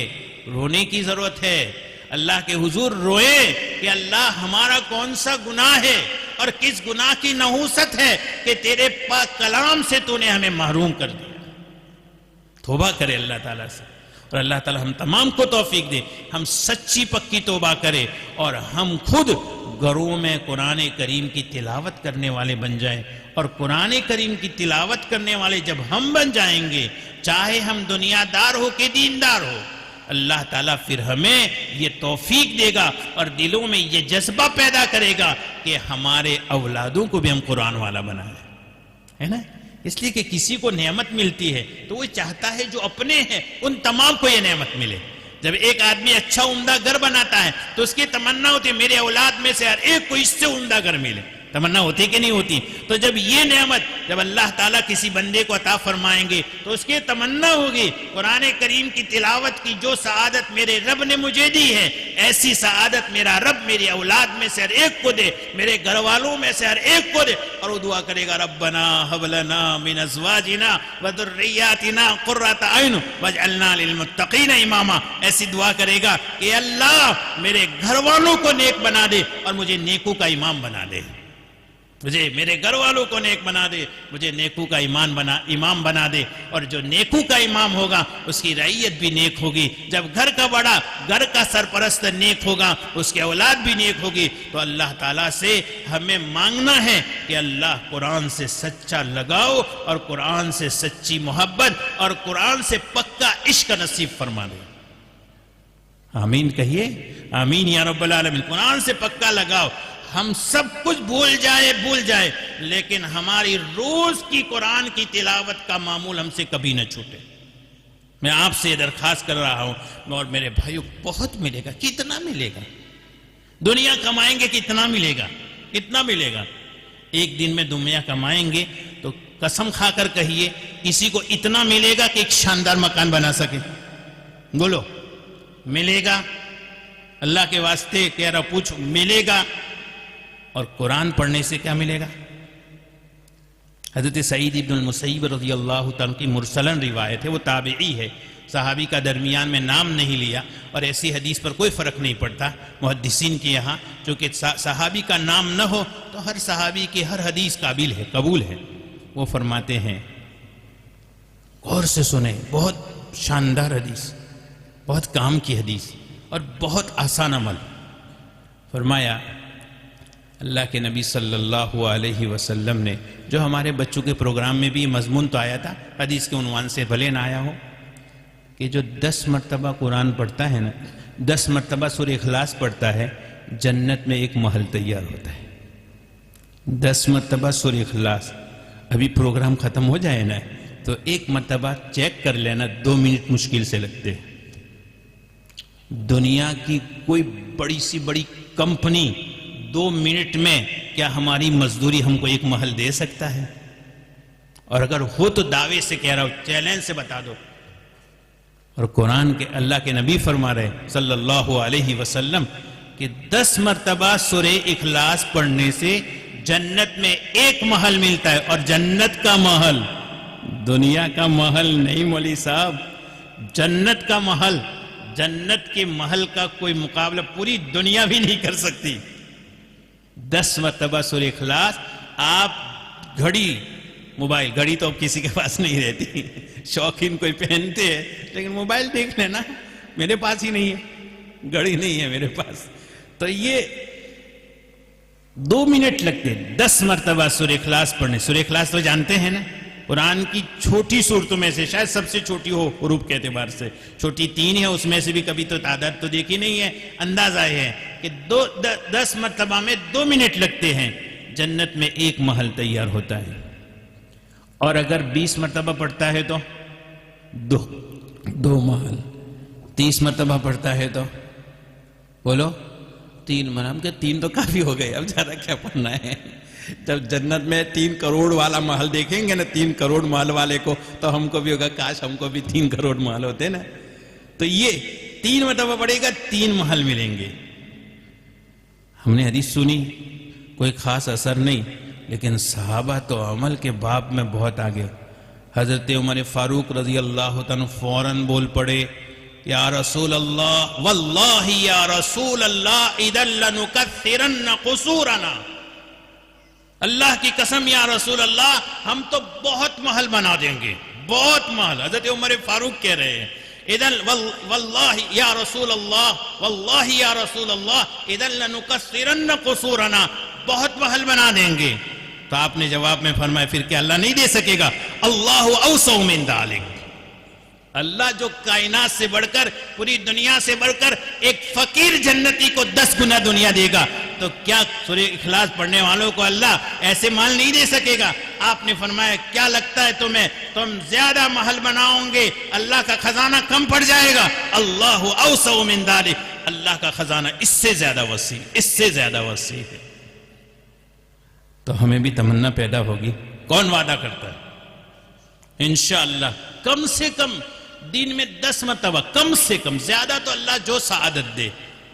رونے کی ضرورت ہے، اللہ کے حضور روئے کہ اللہ ہمارا کون سا گناہ ہے اور کس گناہ کی نحوست ہے کہ تیرے پاک کلام سے تو نے ہمیں محروم کر دیا۔ توبہ کرے اللہ تعالیٰ سے، اور اللہ تعالیٰ ہم تمام کو توفیق دے، ہم سچی پکی توبہ کرے اور ہم خود گھروں میں قرآن کریم کی تلاوت کرنے والے بن جائیں، اور قرآن کریم کی تلاوت کرنے والے جب ہم بن جائیں گے، چاہے ہم دنیا دار ہو کہ دیندار ہو، اللہ تعالیٰ پھر ہمیں یہ توفیق دے گا اور دلوں میں یہ جذبہ پیدا کرے گا کہ ہمارے اولادوں کو بھی ہم قرآن والا بنائیں، ہے نا؟ اس لیے کہ کسی کو نعمت ملتی ہے تو وہ چاہتا ہے جو اپنے ہیں ان تمام کو یہ نعمت ملے۔ جب ایک آدمی اچھا عمدہ گھر بناتا ہے تو اس کی تمنا ہوتی ہے میرے اولاد میں سے ہر ایک کو اس سے عمدہ گھر ملے، تمنا ہوتی کہ نہیں ہوتی؟ تو جب یہ نعمت جب اللہ تعالیٰ کسی بندے کو عطا فرمائیں گے تو اس کی تمنا ہوگی قرآن کریم کی تلاوت کی جو سعادت میرے رب نے مجھے دی ہے، ایسی سعادت میرا رب میری اولاد میں سے ہر ایک کو دے، میرے گھر والوں میں سے ہر ایک کو دے۔ اور وہ دعا کرے گا ربنا ہب لنا من ازواجنا وذریاتنا قرۃ اعین واجعلنا للمتقین اماما۔ ایسی دعا کرے گا کہ اللہ میرے گھر والوں کو نیک بنا دے اور مجھے نیکوں کا امام بنا دے، مجھے میرے گھر والوں کو نیک بنا دے، مجھے نیکوں کا امام بنا دے۔ اور جو نیکوں کا امام ہوگا اس کی رعیت بھی نیک ہوگی۔ جب گھر کا بڑا، گھر کا سرپرست نیک ہوگا، اس کے اولاد بھی نیک ہوگی۔ تو اللہ تعالیٰ سے ہمیں مانگنا ہے کہ اللہ قرآن سے سچا لگاؤ اور قرآن سے سچی محبت اور قرآن سے پکا عشق نصیب فرما دے۔ آمین کہیے، آمین یا رب العالمین۔ قرآن سے پکا لگاؤ، ہم سب کچھ بھول جائے لیکن ہماری روز کی قرآن کی تلاوت کا معمول ہم سے کبھی نہ چھوٹے۔ میں آپ سے درخواست کر رہا ہوں، اور میرے بھائیوں بہت ملے گا۔ کتنا ملے گا؟ دنیا کمائیں گے کتنا ملے گا؟ کتنا ملے گا؟ ایک دن میں دنیا کمائیں گے تو قسم کھا کر کہیے کسی کو اتنا ملے گا کہ ایک شاندار مکان بنا سکے؟ بولو ملے گا؟ اللہ کے واسطے کہہ رہا پوچھ، ملے گا؟ اور قرآن پڑھنے سے کیا ملے گا؟ حضرت سعید ابن المسیب رضی اللہ تعالیٰ کی مرسلن روایت ہے، وہ تابعی ہے، صحابی کا درمیان میں نام نہیں لیا، اور ایسی حدیث پر کوئی فرق نہیں پڑتا محدثین کے یہاں، چونکہ صحابی کا نام نہ ہو تو ہر صحابی کی ہر حدیث قابل ہے، قبول ہے۔ وہ فرماتے ہیں، غور سے سنیں، بہت شاندار حدیث، بہت کام کی حدیث اور بہت آسان عمل۔ فرمایا اللہ کے نبی صلی اللہ علیہ وسلم نے، جو ہمارے بچوں کے پروگرام میں بھی مضمون تو آیا تھا، حدیث کے عنوان سے بھلے نہ آیا ہو، کہ جو 10 مرتبہ قرآن پڑھتا ہے نا، 10 مرتبہ سورہ اخلاص پڑھتا ہے، جنت میں ایک محل تیار ہوتا ہے۔ 10 مرتبہ سورہ اخلاص۔ ابھی پروگرام ختم ہو جائے نا تو ایک مرتبہ چیک کر لینا، 2 منٹ مشکل سے لگتے ہیں۔ دنیا کی کوئی بڑی سی بڑی کمپنی 2 منٹ میں کیا ہماری مزدوری ہم کو ایک محل دے سکتا ہے؟ اور اگر ہو تو دعوے سے کہہ رہا ہوں، چیلنج سے بتا دو۔ اور قرآن کے اللہ کے نبی فرما رہے صلی اللہ علیہ وسلم کہ 10 مرتبہ سورہ اخلاص پڑھنے سے جنت میں ایک محل ملتا ہے، اور جنت کا محل، دنیا کا محل نہیں مولوی صاحب، جنت کا محل، جنت کے محل کا کوئی مقابلہ پوری دنیا بھی نہیں کر سکتی۔ 10 مرتبہ سورہ اخلاص۔ آپ گھڑی، موبائل، گھڑی تو اب کسی کے پاس نہیں رہتی، شوقین کوئی پہنتے ہیں، لیکن موبائل دیکھ لینا، میرے پاس ہی نہیں ہے، گھڑی نہیں ہے میرے پاس۔ تو یہ 2 منٹ لگتے 10 مرتبہ سورہ اخلاص پڑھنے۔ سورہ اخلاص تو جانتے ہیں نا، قرآن کی چھوٹی صورتوں میں سے شاید سب سے چھوٹی ہو حروف کے اعتبار سے، چھوٹی 3 ہے، اس میں سے بھی کبھی تو تعداد تو دیکھی نہیں ہے، اندازہ ہے کہ 10 مرتبہ میں 2 منٹ لگتے ہیں، جنت میں ایک محل تیار ہوتا ہے۔ اور اگر 20 مرتبہ پڑھتا ہے تو 2 محل، 30 مرتبہ پڑھتا ہے تو بولو 3 محل۔ ہم کہ 3 تو کافی ہو گئے، اب زیادہ کیا پڑھنا ہے؟ جب جنت میں 3 کروڑ والا محل دیکھیں گے نا، 3 کروڑ محل والے کو، تو ہم کو بھی ہوگا کاش ہم کو بھی 3 کروڑ محل ہوتے نا۔ تو یہ 3 مرتبہ پڑھے گا، 3 محل ملیں گے۔ ہم نے حدیث سنی، کوئی خاص اثر نہیں، لیکن صحابہ تو عمل کے باب میں بہت آگے۔ حضرت عمر فاروق رضی اللہ عنہ فوراً بول پڑے یا رسول اللہ واللہ یا رسول اللہ اذن لنکثرن قصورنا، اللہ کی قسم یا رسول اللہ ہم تو بہت محل بنا دیں گے، بہت محل۔ حضرت عمر فاروق کہہ رہے ہیں اذن واللہ یا رسول اللہ، واللہ یا رسول اللہ اذن لنکثرن قصورنا، بہت محل بنا دیں گے۔ تو آپ نے جواب میں فرمایا پھر کیا اللہ نہیں دے سکے گا؟ اللہ اوسع من ذلک، اللہ جو کائنات سے بڑھ کر، پوری دنیا سے بڑھ کر ایک فقیر جنتی کو 10 گنا دنیا دے گا، تو کیا سورہ اخلاص پڑھنے والوں کو اللہ ایسے مال نہیں دے سکے گا؟ آپ نے فرمایا کیا لگتا ہے تمہیں تم زیادہ محل بناؤں گے اللہ کا خزانہ کم پڑ جائے گا؟ اللہ اوسع من ذلک، اللہ کا خزانہ اس سے زیادہ وسیع، اس سے زیادہ وسیع ہے۔ تو ہمیں بھی تمنا پیدا ہوگی، کون وعدہ کرتا ہے؟ انشاءاللہ کم سے کم دن میں 10 مرتبہ، کم سے کم، زیادہ تو اللہ جو سعادت دے،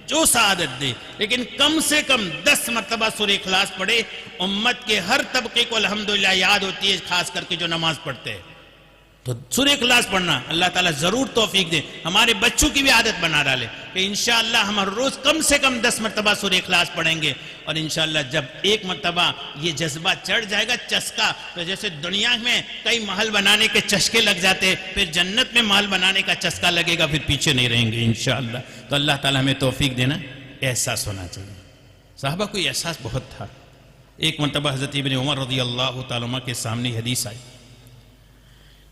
جو سعادت دے، لیکن کم سے کم 10 مرتبہ سورہ اخلاص پڑھے۔ امت کے ہر طبقے کو الحمدللہ یاد ہوتی ہے، خاص کر کے جو نماز پڑھتے ہیں، تو سورہ اخلاص پڑھنا اللہ تعالیٰ ضرور توفیق دے، ہمارے بچوں کی بھی عادت بنا ڈالے کہ انشاءاللہ ہم ہر روز کم سے کم 10 مرتبہ سورہ اخلاص پڑھیں گے، اور انشاءاللہ جب ایک مرتبہ یہ جذبہ چڑھ جائے گا، چسکا، تو جیسے دنیا میں کئی محل بنانے کے چسکے لگ جاتے، پھر جنت میں محل بنانے کا چسکا لگے گا، پھر پیچھے نہیں رہیں گے انشاءاللہ۔ تو اللہ تعالیٰ ہمیں توفیق دینا، احساس ہونا چاہیے۔ صحابہ کو یہ احساس بہت تھا۔ ایک مرتبہ حضرت ابن عمر رضی اللہ تعالیٰ عنہ کے سامنے حدیث آئی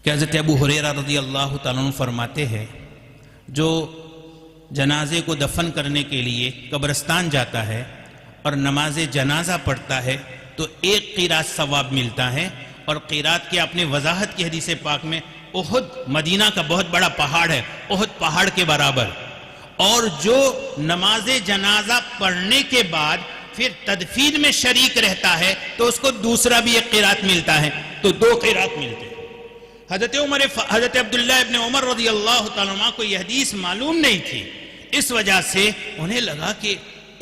کہ حضرت ابو ہریرہ رضی اللہ تعالیٰ عنہ فرماتے ہیں جو جنازے کو دفن کرنے کے لیے قبرستان جاتا ہے اور نماز جنازہ پڑھتا ہے تو 1 قیرات ثواب ملتا ہے، اور قیرات کی اپنے وضاحت کی حدیث پاک میں احد مدینہ کا بہت بڑا پہاڑ ہے، احد پہاڑ کے برابر، اور جو نماز جنازہ پڑھنے کے بعد پھر تدفین میں شریک رہتا ہے تو اس کو دوسرا بھی 1 قیرات ملتا ہے، تو 2 قیرات ملتے ہیں۔ حضرت عبداللہ ابن عمر رضی اللہ تعالیٰ عنہ کو یہ حدیث معلوم نہیں تھی، اس وجہ سے انہیں لگا کہ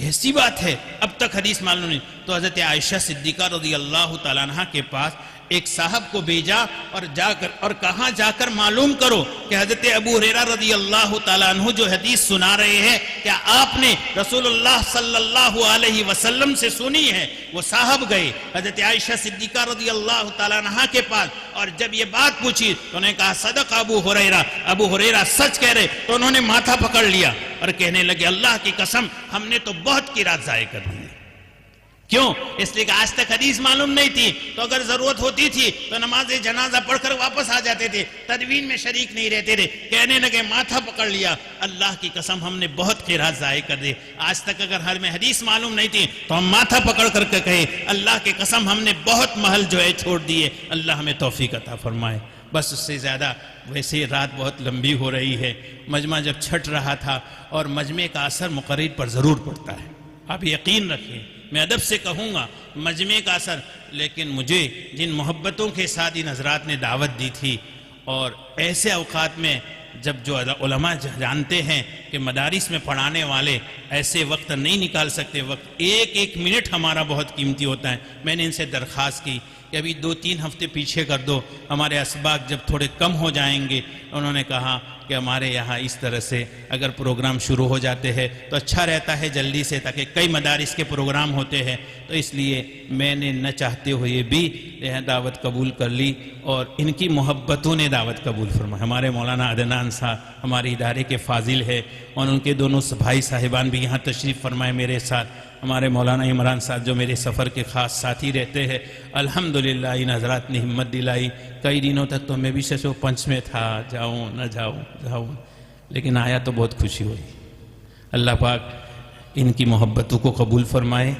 ایسی بات ہے، اب تک حدیث معلوم نہیں، تو حضرت عائشہ صدیقہ رضی اللہ تعالیٰ عنہ کے پاس ایک صاحب کو بھیجا اور کہاں جا کر معلوم کرو کہ حضرت ابو ہریرہ رضی اللہ تعالیٰ عنہ جو حدیث سنا رہے ہیں کیا آپ نے رسول اللہ صلی اللہ علیہ وسلم سے سنی ہے؟ وہ صاحب گئے حضرت عائشہ صدیقہ رضی اللہ تعالیٰ عنہ کے پاس، اور جب یہ بات پوچھی تو انہوں نے کہا صدق ابو ہریرہ سچ کہہ رہے، تو انہوں نے ماتھا پکڑ لیا اور کہنے لگے اللہ کی قسم ہم نے تو بہت قیرات ضائع کر دی۔ کیوں؟ اس لیے کہ آج تک حدیث معلوم نہیں تھی، تو اگر ضرورت ہوتی تھی تو نماز جنازہ پڑھ کر واپس آ جاتے تھے، تدفین میں شریک نہیں رہتے تھے، کہنے لگے ماتھا پکڑ لیا اللہ کی قسم ہم نے بہت قیرات ضائع کر دی۔ آج تک اگر ہمیں حدیث معلوم نہیں تھی تو ہم ماتھا پکڑ کر کے کہے اللہ کی قسم ہم نے بہت محل جو ہے چھوڑ دیے، اللہ ہمیں توفیق عطا فرمائے۔ بس اس سے زیادہ ویسے رات بہت لمبی ہو رہی ہے، مجمع جب چھٹ رہا تھا، اور مجمع کا اثر مقرر پر ضرور پڑتا ہے، آپ یقین رکھیں، میں ادب سے کہوں گا مجمع کا اثر، لیکن مجھے جن محبتوں کے ساتھ ان حضرات نے دعوت دی تھی، اور ایسے اوقات میں جب جو علماء جانتے ہیں کہ مدارس میں پڑھانے والے ایسے وقت نہیں نکال سکتے، وقت ایک منٹ ہمارا بہت قیمتی ہوتا ہے، میں نے ان سے درخواست کی کہ ابھی 2-3 ہفتے پیچھے کر دو، ہمارے اسباق جب تھوڑے کم ہو جائیں گے۔ انہوں نے کہا کہ ہمارے یہاں اس طرح سے اگر پروگرام شروع ہو جاتے ہیں تو اچھا رہتا ہے جلدی سے، تاکہ کئی مدارس کے پروگرام ہوتے ہیں، تو اس لیے میں نے نہ چاہتے ہوئے بھی دعوت قبول کر لی، اور ان کی محبتوں نے دعوت قبول فرمائی۔ ہمارے مولانا عدنان صاحب ہمارے ادارے کے فاضل ہے، اور ان کے دونوں بھائی صاحبان بھی یہاں تشریف فرمائے میرے ساتھ، ہمارے مولانا عمران صاحب جو میرے سفر کے خاص ساتھی رہتے ہیں، الحمدللہ ان حضرات نے ہمت دلائی۔ کئی دنوں تک تو میں بھی ششو پنچ میں تھا، جاؤں نہ جاؤں، لیکن آیا تو بہت خوشی ہوئی۔ اللہ پاک ان کی محبتوں کو قبول فرمائے۔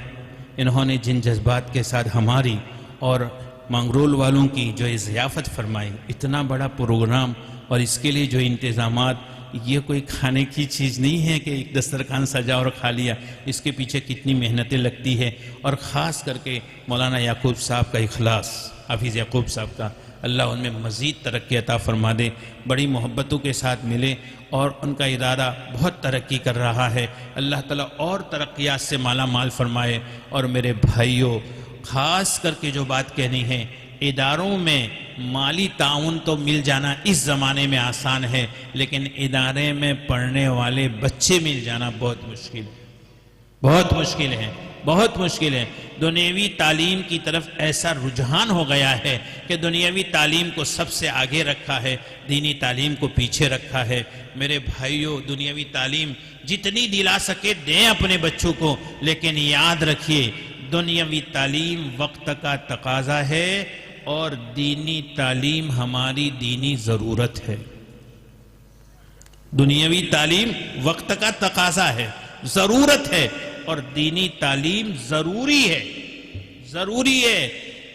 انہوں نے جن جذبات کے ساتھ ہماری اور مانگرول والوں کی جو ضیافت فرمائی، اتنا بڑا پروگرام، اور اس کے لیے جو انتظامات، یہ کوئی کھانے کی چیز نہیں ہے کہ ایک دسترخوان سجا اور کھا لیا، اس کے پیچھے کتنی محنتیں لگتی ہے، اور خاص کر کے مولانا یعقوب صاحب کا اخلاص، حافظ یعقوب صاحب کا، اللہ ان میں مزید ترقی عطا فرما دے، بڑی محبتوں کے ساتھ ملے، اور ان کا ادارہ بہت ترقی کر رہا ہے، اللہ تعالیٰ اور ترقیات سے مالا مال فرمائے۔ اور میرے بھائیوں، خاص کر کے جو بات کہنی ہے، اداروں میں مالی تعاون تو مل جانا اس زمانے میں آسان ہے، لیکن ادارے میں پڑھنے والے بچے مل جانا بہت مشکل ہے، بہت مشکل ہے، بہت مشکل ہے۔ دنیاوی تعلیم کی طرف ایسا رجحان ہو گیا ہے کہ دنیاوی تعلیم کو سب سے آگے رکھا ہے، دینی تعلیم کو پیچھے رکھا ہے۔ میرے بھائیوں، دنیاوی تعلیم جتنی دلا سکے دیں اپنے بچوں کو، لیکن یاد رکھیے دنیاوی تعلیم وقت کا تقاضا ہے اور دینی تعلیم ہماری دینی ضرورت ہے۔ دنیاوی تعلیم وقت کا تقاضا ہے، ضرورت ہے، اور دینی تعلیم ضروری ہے، ضروری ہے۔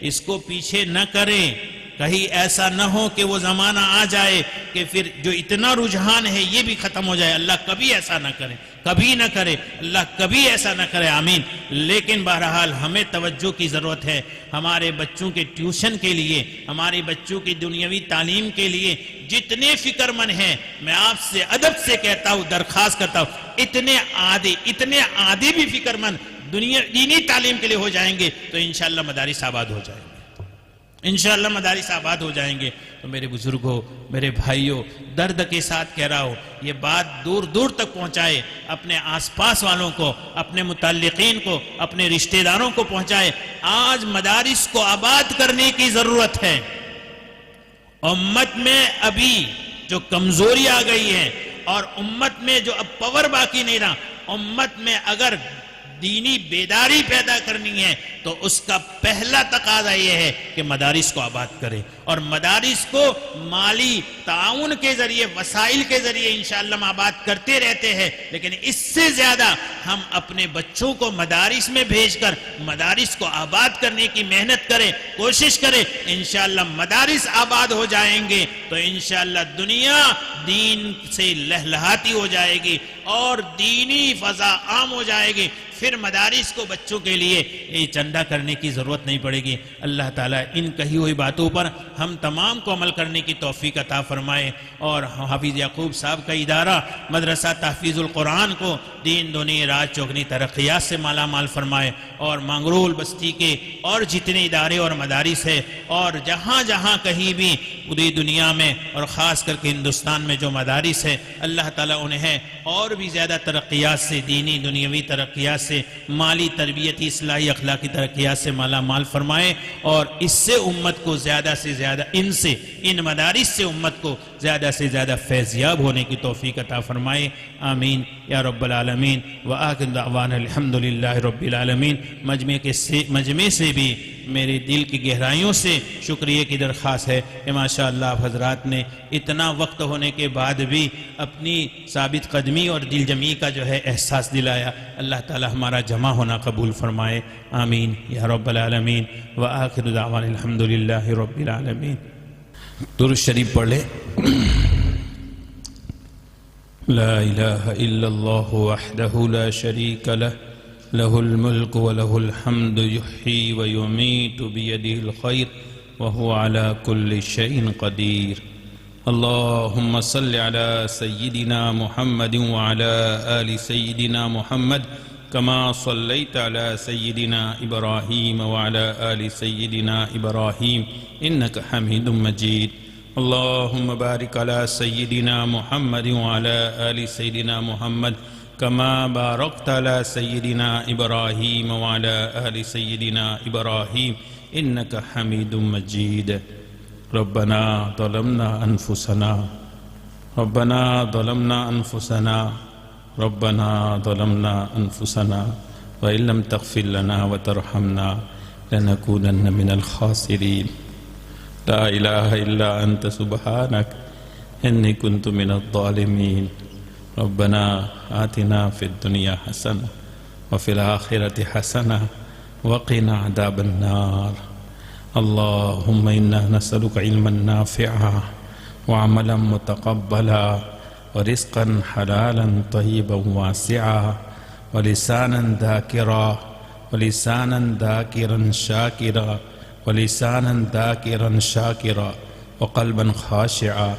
اس کو پیچھے نہ کریں، کہیں ایسا نہ ہو کہ وہ زمانہ آ جائے کہ پھر جو اتنا رجحان ہے یہ بھی ختم ہو جائے۔ اللہ کبھی ایسا نہ کرے، کبھی نہ کرے، اللہ کبھی ایسا نہ کرے، آمین۔ لیکن بہرحال ہمیں توجہ کی ضرورت ہے، ہمارے بچوں کے ٹیوشن کے لیے، ہمارے بچوں کی دنیاوی تعلیم کے لیے جتنے فکر مند ہیں، میں آپ سے ادب سے کہتا ہوں، درخواست کرتا ہوں، اتنے عادی بھی فکر مند دینی تعلیم کے لیے ہو جائیں گے تو انشاءاللہ مدارس آباد ہو جائیں گے، انشاءاللہ مدارس آباد ہو جائیں گے۔ تو میرے بزرگوں، میرے بھائیوں، درد کے ساتھ کہہ رہا ہوں، یہ بات دور دور تک پہنچائے، اپنے آس پاس والوں کو، اپنے متعلقین کو، اپنے رشتہ داروں کو پہنچائے۔ آج مدارس کو آباد کرنے کی ضرورت ہے۔ امت میں ابھی جو کمزوری آ گئی ہے اور امت میں جو اب پاور باقی نہیں رہا، امت میں اگر دینی بیداری پیدا کرنی ہے تو اس کا پہلا تقاضا یہ ہے کہ مدارس کو آباد کرے، اور مدارس کو مالی تعاون کے ذریعے، وسائل کے ذریعے انشاءاللہ ہم آباد کرتے رہتے ہیں، لیکن اس سے زیادہ ہم اپنے بچوں کو مدارس میں بھیج کر مدارس کو آباد کرنے کی محنت کریں، کوشش کریں۔ انشاءاللہ مدارس آباد ہو جائیں گے تو انشاءاللہ دنیا دین سے لہلہاتی ہو جائے گی اور دینی فضا عام ہو جائے گی۔ پھر مدارس کو بچوں کے لیے چندہ کرنے کی ضرورت نہیں پڑے گی۔ اللہ تعالیٰ ان کہی ہوئی باتوں پر ہم تمام کو عمل کرنے کی توفیق عطا فرمائے، اور حافظ یعقوب صاحب کا ادارہ مدرسہ تحفیظ القرآن کو دین دنیا رات چوگنی ترقیات سے مالا مال فرمائے، اور مانگرول بستی کے اور جتنے ادارے اور مدارس ہیں، اور جہاں جہاں کہیں بھی پوری دنیا میں اور خاص کر کے ہندوستان میں جو مدارس ہیں، اللہ تعالیٰ انہیں اور بھی زیادہ ترقیات سے، دینی دنیاوی ترقیات سے، مالی تربیتی اصلاحی اخلاقی ترقیات سے مالا مال فرمائے، اور اس سے امت کو زیادہ سے زیادہ ان مدارس سے امت کو زیادہ سے زیادہ فیضیاب ہونے کی توفیق عطا فرمائے، آمین یا رب العالمین۔ وآخر دعوانا الحمدللہ رب العالمین۔ مجمع سے بھی میرے دل کی گہرائیوں سے شکریہ کی درخواست ہے کہ ماشاءاللہ آپ حضرات نے اتنا وقت ہونے کے بعد بھی اپنی ثابت قدمی اور دل جمعی کا جو ہے احساس دلایا۔ اللہ تعالی ہمارا جمع ہونا قبول فرمائے، آمین یا رب العالمین۔ وآخر دعوانا الحمدللہ رب العالمین۔ درود شریف پڑھ لے۔ لا الہ الا اللہ وحدہ لا شریک لہ، لہ الملک ولہ الحمد یحیی ویمیت بیدہ الخیر وہو علی کل شیء قدیر۔ اللہم صل علی سیدنا محمد وعلی آل سیدنا محمد کما صلیت علی سیدنا ابراہیم وعلی آل سیدنا ابراہیم انک حمید مجید۔ اللہم بارک علی سیدنا محمد وعلی آل سیدنا محمد کما بارکت علی سیدنا ابراہیم وعلی آل سیدنا ابراہیم انک حمید مجید۔ ربنا ظلمنا انفسنا ربنا ظلمنا انفسنا ربنا ظلمنا انفسنا وإن لم تغفر لنا وترحمنا لنكونن من الخاسرين۔ لا إله إلا أنت سبحانك إني كنت من الظالمين۔ ربنا آتنا في الدنيا حسنة وفي الآخرة حسنة وقنا عذاب النار۔ اللهم إنا نسألك علما نافعا وعملا متقبلا ورزقا حلالا طيبا واسعا ولسانا ذاكرا شاكرا ولسانا ذاكرا شاكرا وقلبا خاشعا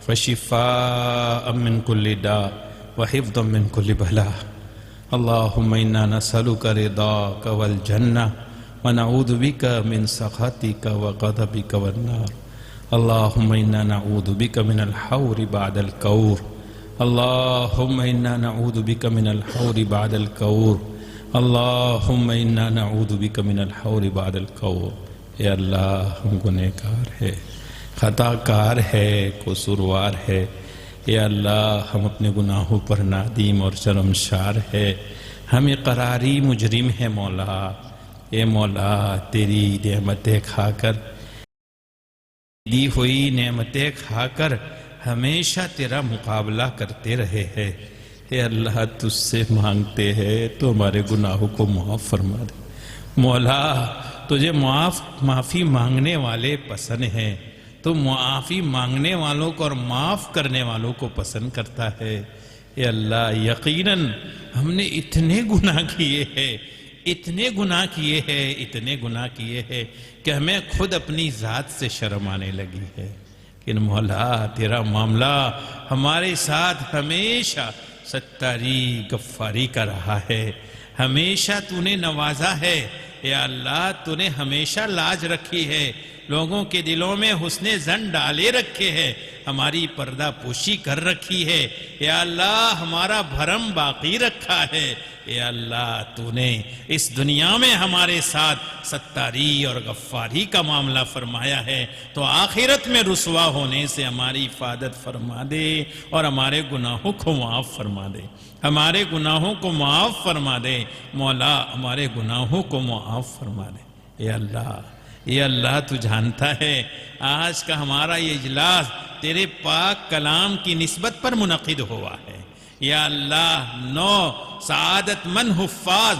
وشفاء من كل داء وحفظا من كل بلاء۔ اللهم إنا نسألك رضاك والجنة ونعوذ بك من سخطك وغضبك والنار۔ اللهم إنا نعوذ بك من الحور بعد الكور اللهم إنا نعوذ بك من الحور بعد الكور اللهم إنا نعوذ بك من الحور بعد الكور۔ اے اللہ ہم گنہگار ہے، خطا کار ہے، قصوروار ہے، اے اللہ ہم اپنے گناہوں پر نادیم اور شرمسار ہے، ہم اقراری مجرم ہے مولا۔ اے مولا تیری نعمتیں کھا کر، دی ہوئی نعمتیں کھا کر ہمیشہ تیرا مقابلہ کرتے رہے ہیں۔ اے اللہ تجھ سے مانگتے ہیں تو ہمارے گناہوں کو معاف فرما دے مولا۔ تجھے معافی مانگنے والے پسند ہیں، تو معافی مانگنے والوں کو اور معاف کرنے والوں کو پسند کرتا ہے۔ اے اللہ یقیناً ہم نے اتنے گناہ کیے ہیں، اتنے گناہ کیے ہیں، اتنے گناہ کیے ہیں کہ ہمیں خود اپنی ذات سے شرم آنے لگی ہے۔ کہ مولا تیرا معاملہ ہمارے ساتھ ہمیشہ ستاری غفاری کا رہا ہے، ہمیشہ تو نے نوازا ہے۔ یا اللہ تو نے ہمیشہ لاج رکھی ہے، لوگوں کے دلوں میں حسن ظن ڈالے رکھے ہیں، ہماری پردہ پوشی کر رکھی ہے۔ یا اللہ ہمارا بھرم باقی رکھا ہے۔ یا اللہ تو نے اس دنیا میں ہمارے ساتھ ستاری اور غفاری کا معاملہ فرمایا ہے، تو آخرت میں رسوا ہونے سے ہماری حفاظت فرما دے اور ہمارے گناہوں کو معاف فرما دے، ہمارے گناہوں کو معاف فرما دے مولا، ہمارے گناہوں کو معاف فرما دے۔ اے اللہ تو جانتا ہے آج کا ہمارا یہ اجلاس تیرے پاک کلام کی نسبت پر منعقد ہوا ہے۔ یا اللہ 9 سعادت مند حفاظ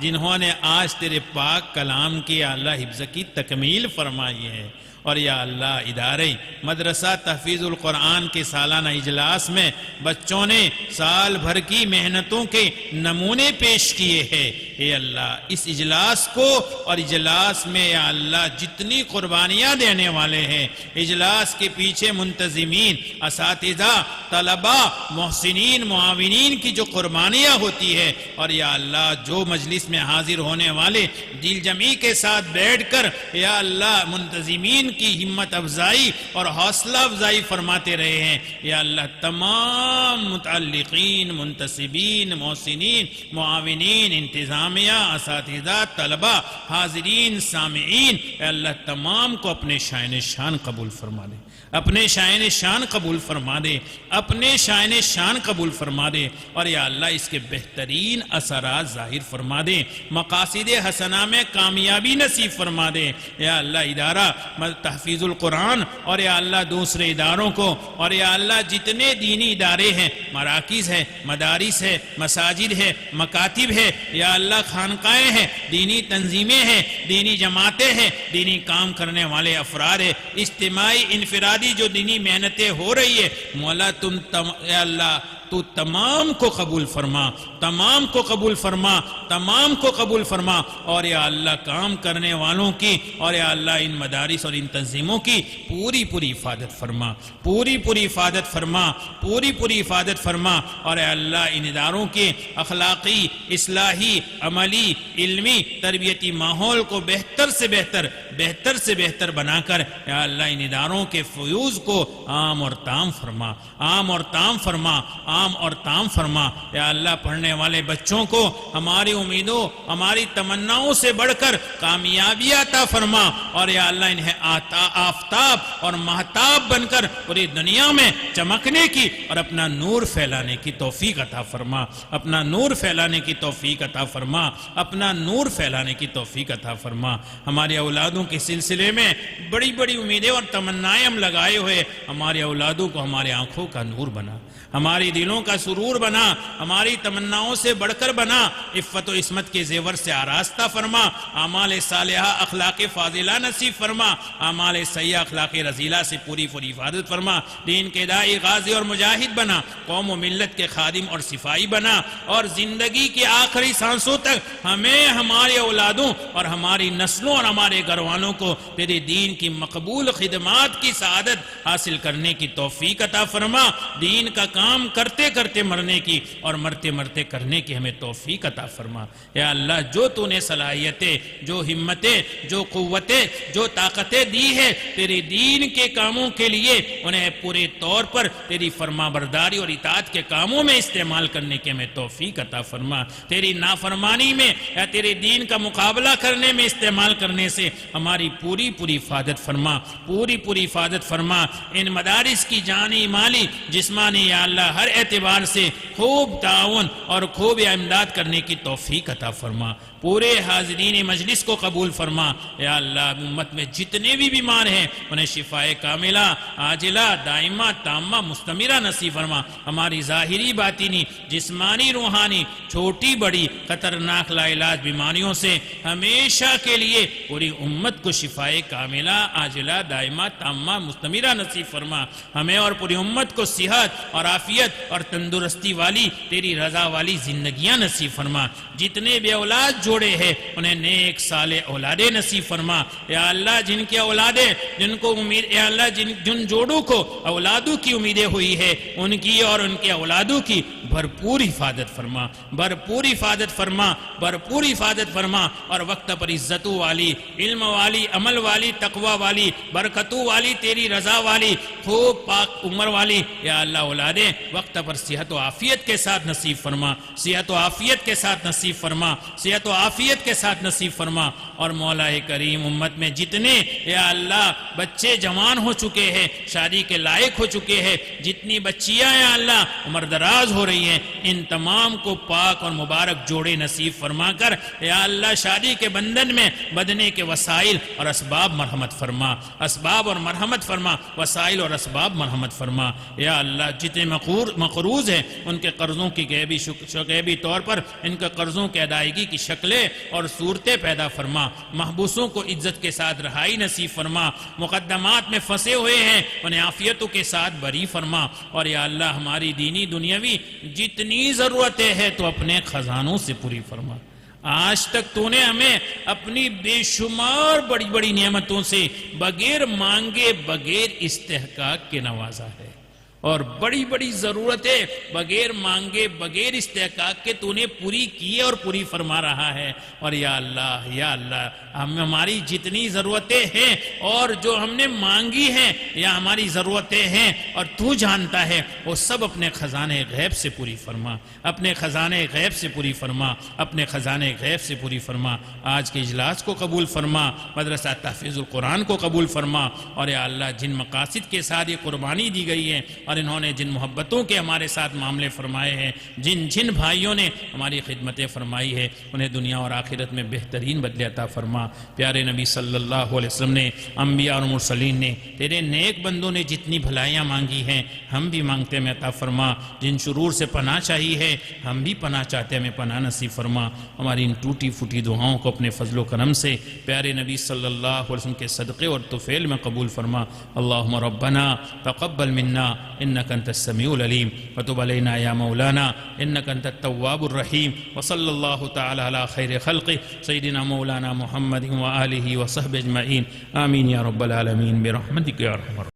جنہوں نے آج تیرے پاک کلام کی یا اللہ حفظ کی تکمیل فرمائی ہے، اور یا اللہ ادارے مدرسہ تحفیظ القرآن کے سالانہ اجلاس میں بچوں نے سال بھر کی محنتوں کے نمونے پیش کیے ہیں۔ اے اللہ اس اجلاس کو اور اجلاس میں یا اللہ جتنی قربانیاں دینے والے ہیں، اجلاس کے پیچھے منتظمین، اساتذہ، طلباء، محسنین، معاونین کی جو قربانیاں ہوتی ہے، اور یا اللہ جو مجلس میں حاضر ہونے والے دل جمعی کے ساتھ بیٹھ کر یا اللہ منتظمین کی ہمت افزائی اور حوصلہ افزائی فرماتے رہے ہیں، یا اللہ تمام متعلقین، منتسبین، محسنین، معاونین، انتظامیہ، اساتذہ، طلباء، حاضرین، سامعین، یا اللہ تمام کو اپنے شائن شان قبول فرما دے، اپنے شائن شان قبول فرما دے، اپنے شائن شان قبول فرما دے، اور یا اللہ اس کے بہترین اثرات ظاہر فرما دے، مقاصد حسنہ میں کامیابی نصیب فرما دے۔ یا اللہ ادارہ تحفیظ القرآن اور یا اللہ دوسرے اداروں کو، اور یا اللہ جتنے دینی ادارے ہیں، مراکز ہے، مدارس ہے، مساجد ہے، مکاتب ہے، یا اللہ خانقاہیں ہیں، دینی تنظیمیں ہیں، دینی جماعتیں ہیں، دینی کام کرنے والے افراد ہیں، اجتماعی انفرادی جو دینی محنتیں ہو رہی ہے، مولا یا اللہ تو تمام کو قبول فرما، تمام کو قبول فرما، تمام کو قبول فرما، اور یا اللہ کام کرنے والوں کی اور یا اللہ ان مدارس اور ان تنظیموں کی پوری پوری حفاظت فرما، پوری پوری حفاظت فرما، پوری پوری حفاظت فرما، اور یا اللہ ان اداروں کے اخلاقی، اصلاحی، عملی، علمی، تربیتی ماحول کو بہتر سے بہتر بنا کر یا اللہ ان اداروں کے فیوز کو عام اور تام فرما، عام اور تام فرما، عام اور تام فرما۔ یا اللہ پڑھنے والے بچوں کو ہماری امیدوں، ہماری تمناؤں سے بڑھ کر کامیابی عطا فرما، اور یا اللہ انہیں آفتاب اور مہتاب بن کر پوری دنیا میں چمکنے کی اور اپنا نور پھیلانے کی توفیق عطا فرما، اپنا نور پھیلانے کی توفیق عطا فرما، اپنا نور پھیلانے کی توفیق عطا فرما۔ ہماری اولادوں کے سلسلے میں بڑی بڑی امیدیں اور تمنائیں ہم لگائے ہوئے، ہماری اولادوں کو ہمارے آنکھوں کا نور بنا، ہماری دلوں کا سرور بنا، ہماری تمناؤں سے بڑھ کر بنا، عفت و عصمت کے زیور سے آراستہ فرما، اعمال صالحہ اخلاق فاضلہ نصیب فرما، اعمال سیئہ اخلاق رذیلہ سے پوری پوری حفاظت فرما، دین کے داعی، غازی اور مجاہد بنا، قوم و ملت کے خادم اور صفائی بنا، اور زندگی کی آخری سانسوں تک ہمیں، ہمارے اولادوں اور ہماری نسلوں اور ہمارے گھر والوں کو تیرے دین کی مقبول خدمات کی سعادت حاصل کرنے کی توفیق عطا فرما، دین کا کام کرتے کرتے مرنے کی اور مرتے مرتے کرنے کی ہمیں توفیق عطا فرما۔ یا اللہ جو تو نے صلاحیتیں، جو ہمتیں، جو قوتیں، جو طاقتیں دی ہے تیرے دین کے کاموں کے لیے، انہیں پورے طور پر تیری فرما برداری اور اطاعت کے کاموں میں استعمال کرنے کی ہمیں توفیق عطا فرما۔ تیری نافرمانی میں یا تیرے دین کا مقابلہ کرنے میں استعمال کرنے سے ہماری پوری حفاظت فرما، پوری حفاظت فرما۔ ان مدارس کی جانی، مالی، جسمانی یا اللہ ہر اعتبار سے خوب تعاون اور خوب امداد کرنے کی توفیق عطا فرما۔ پورے حاضرین مجلس کو قبول فرما۔ یا اللہ امت میں جتنے بھی بیمار ہیں انہیں شفائے کاملہ، عاجلہ، دائمہ، تامہ، مستمرہ نصیب فرما۔ ہماری ظاہری، باطنی، جسمانی، روحانی، چھوٹی بڑی خطرناک لا علاج بیماریوں سے ہمیشہ کے لیے پوری امت کو شفائے کاملہ، عاجلہ، دائمہ، تامہ، مستمرہ نصیب فرما۔ ہمیں اور پوری امت کو صحت اور عافیت اور تندرستی والی تیری رضا والی زندگیاں نصیب فرما۔ جتنے بھی اولاد جوڑے ہیں انہیں نیک صالح اولادیں نصیب فرما۔ یا اللہ جن کی اولادیں، جن کو امید، یا اللہ جن جوڑوں کو اولادوں کی امیدیں ہوئی ہے ان کی اور ان کے اولادوں کی بھرپور حفاظت فرما، بھرپور حفاظت فرما، بھرپور حفاظت فرما، اور وقت پر عزتوں والی، علم والی، عمل والی، تقوی والی، برکتوں والی، تیری رضا والی، خوب پاک عمر والی یا اللہ اولادیں وقت پر صحت و عافیت کے ساتھ نصیب فرما، صحت و عافیت کے ساتھ نصیب فرما، صحت و عافیت کے ساتھ نصیب فرما۔ اور مولا کریم امت میں جتنے یا اللہ بچے جوان ہو چکے ہیں، شادی کے لائق ہو چکے ہیں، جتنی بچیاں یا اللہ عمر دراز ہو رہی ہیں، ان تمام کو پاک اور مبارک جوڑے نصیب فرما کر یا اللہ شادی کے بندھن میں بدنے کے وسائل اور اسباب مرحمت فرما، اسباب اور مرحمت فرما، وسائل اور اسباب مرحمت فرما۔ یا اللہ جتنے مقروض ہیں ان کے قرضوں کی غیبی طور پر ان کے قرضوں کے ادائیگی کی شکلیں اور صورتیں پیدا فرما، محبوسوں کو عزت کے ساتھ رہائی نصیب فرما، مقدمات میں پھنسے ہوئے ہیں انہیں عافیتوں کے ساتھ بری فرما۔ اور یا اللہ ہماری دینی دنیاوی جتنی ضرورتیں ہیں تو اپنے خزانوں سے پوری فرما۔ آج تک تو نے ہمیں اپنی بے شمار بڑی بڑی نعمتوں سے بغیر مانگے، بغیر استحقاق کے نوازا ہے، اور بڑی بڑی ضرورتیں بغیر مانگے، بغیر استحقاق کے تو نے پوری کی اور پوری فرما رہا ہے۔ اور یا اللہ ہماری جتنی ضرورتیں ہیں اور جو ہم نے مانگی ہیں یا ہماری ضرورتیں ہیں اور تو جانتا ہے، وہ سب اپنے خزانے غیب سے پوری فرما، اپنے خزانے غیب سے پوری فرما، اپنے خزانے غیب سے پوری فرما۔ آج کے اجلاس کو قبول فرما، مدرسہ تحفیظ القرآن کو قبول فرما، اور یا اللہ جن مقاصد کے ساتھ یہ قربانی دی گئی ہے اور انہوں نے جن محبتوں کے ہمارے ساتھ معاملے فرمائے ہیں، جن بھائیوں نے ہماری خدمتیں فرمائی ہے، انہیں دنیا اور آخرت میں بہترین بدلے عطا فرما۔ پیارے نبی صلی اللہ علیہ وسلم نے، انبیاء اور مرسلین نے، تیرے نیک بندوں نے جتنی بھلائیاں مانگی ہیں ہم بھی مانگتے ہیں عطا فرما۔ جن شرور سے پناہ چاہیے ہے ہم بھی پناہ چاہتے ہیں، ہمیں پناہ نصیب فرما۔ ہماری ان ٹوٹی پھوٹی دعاؤں کو اپنے فضل و کرم سے پیارے نبی صلی اللہ علیہ وسلم کے صدقے اور طفیل میں قبول فرما۔ اللہم ربنا تقبل منا انك انت السميع العليم وتب علينا يا مولانا انك انت التواب الرحيم وصلى الله تعالى على خير خلقه سيدنا مولانا محمد وآله وصحبه اجمعين آمين يا رب العالمين برحمتك يا ارحم الراحمين۔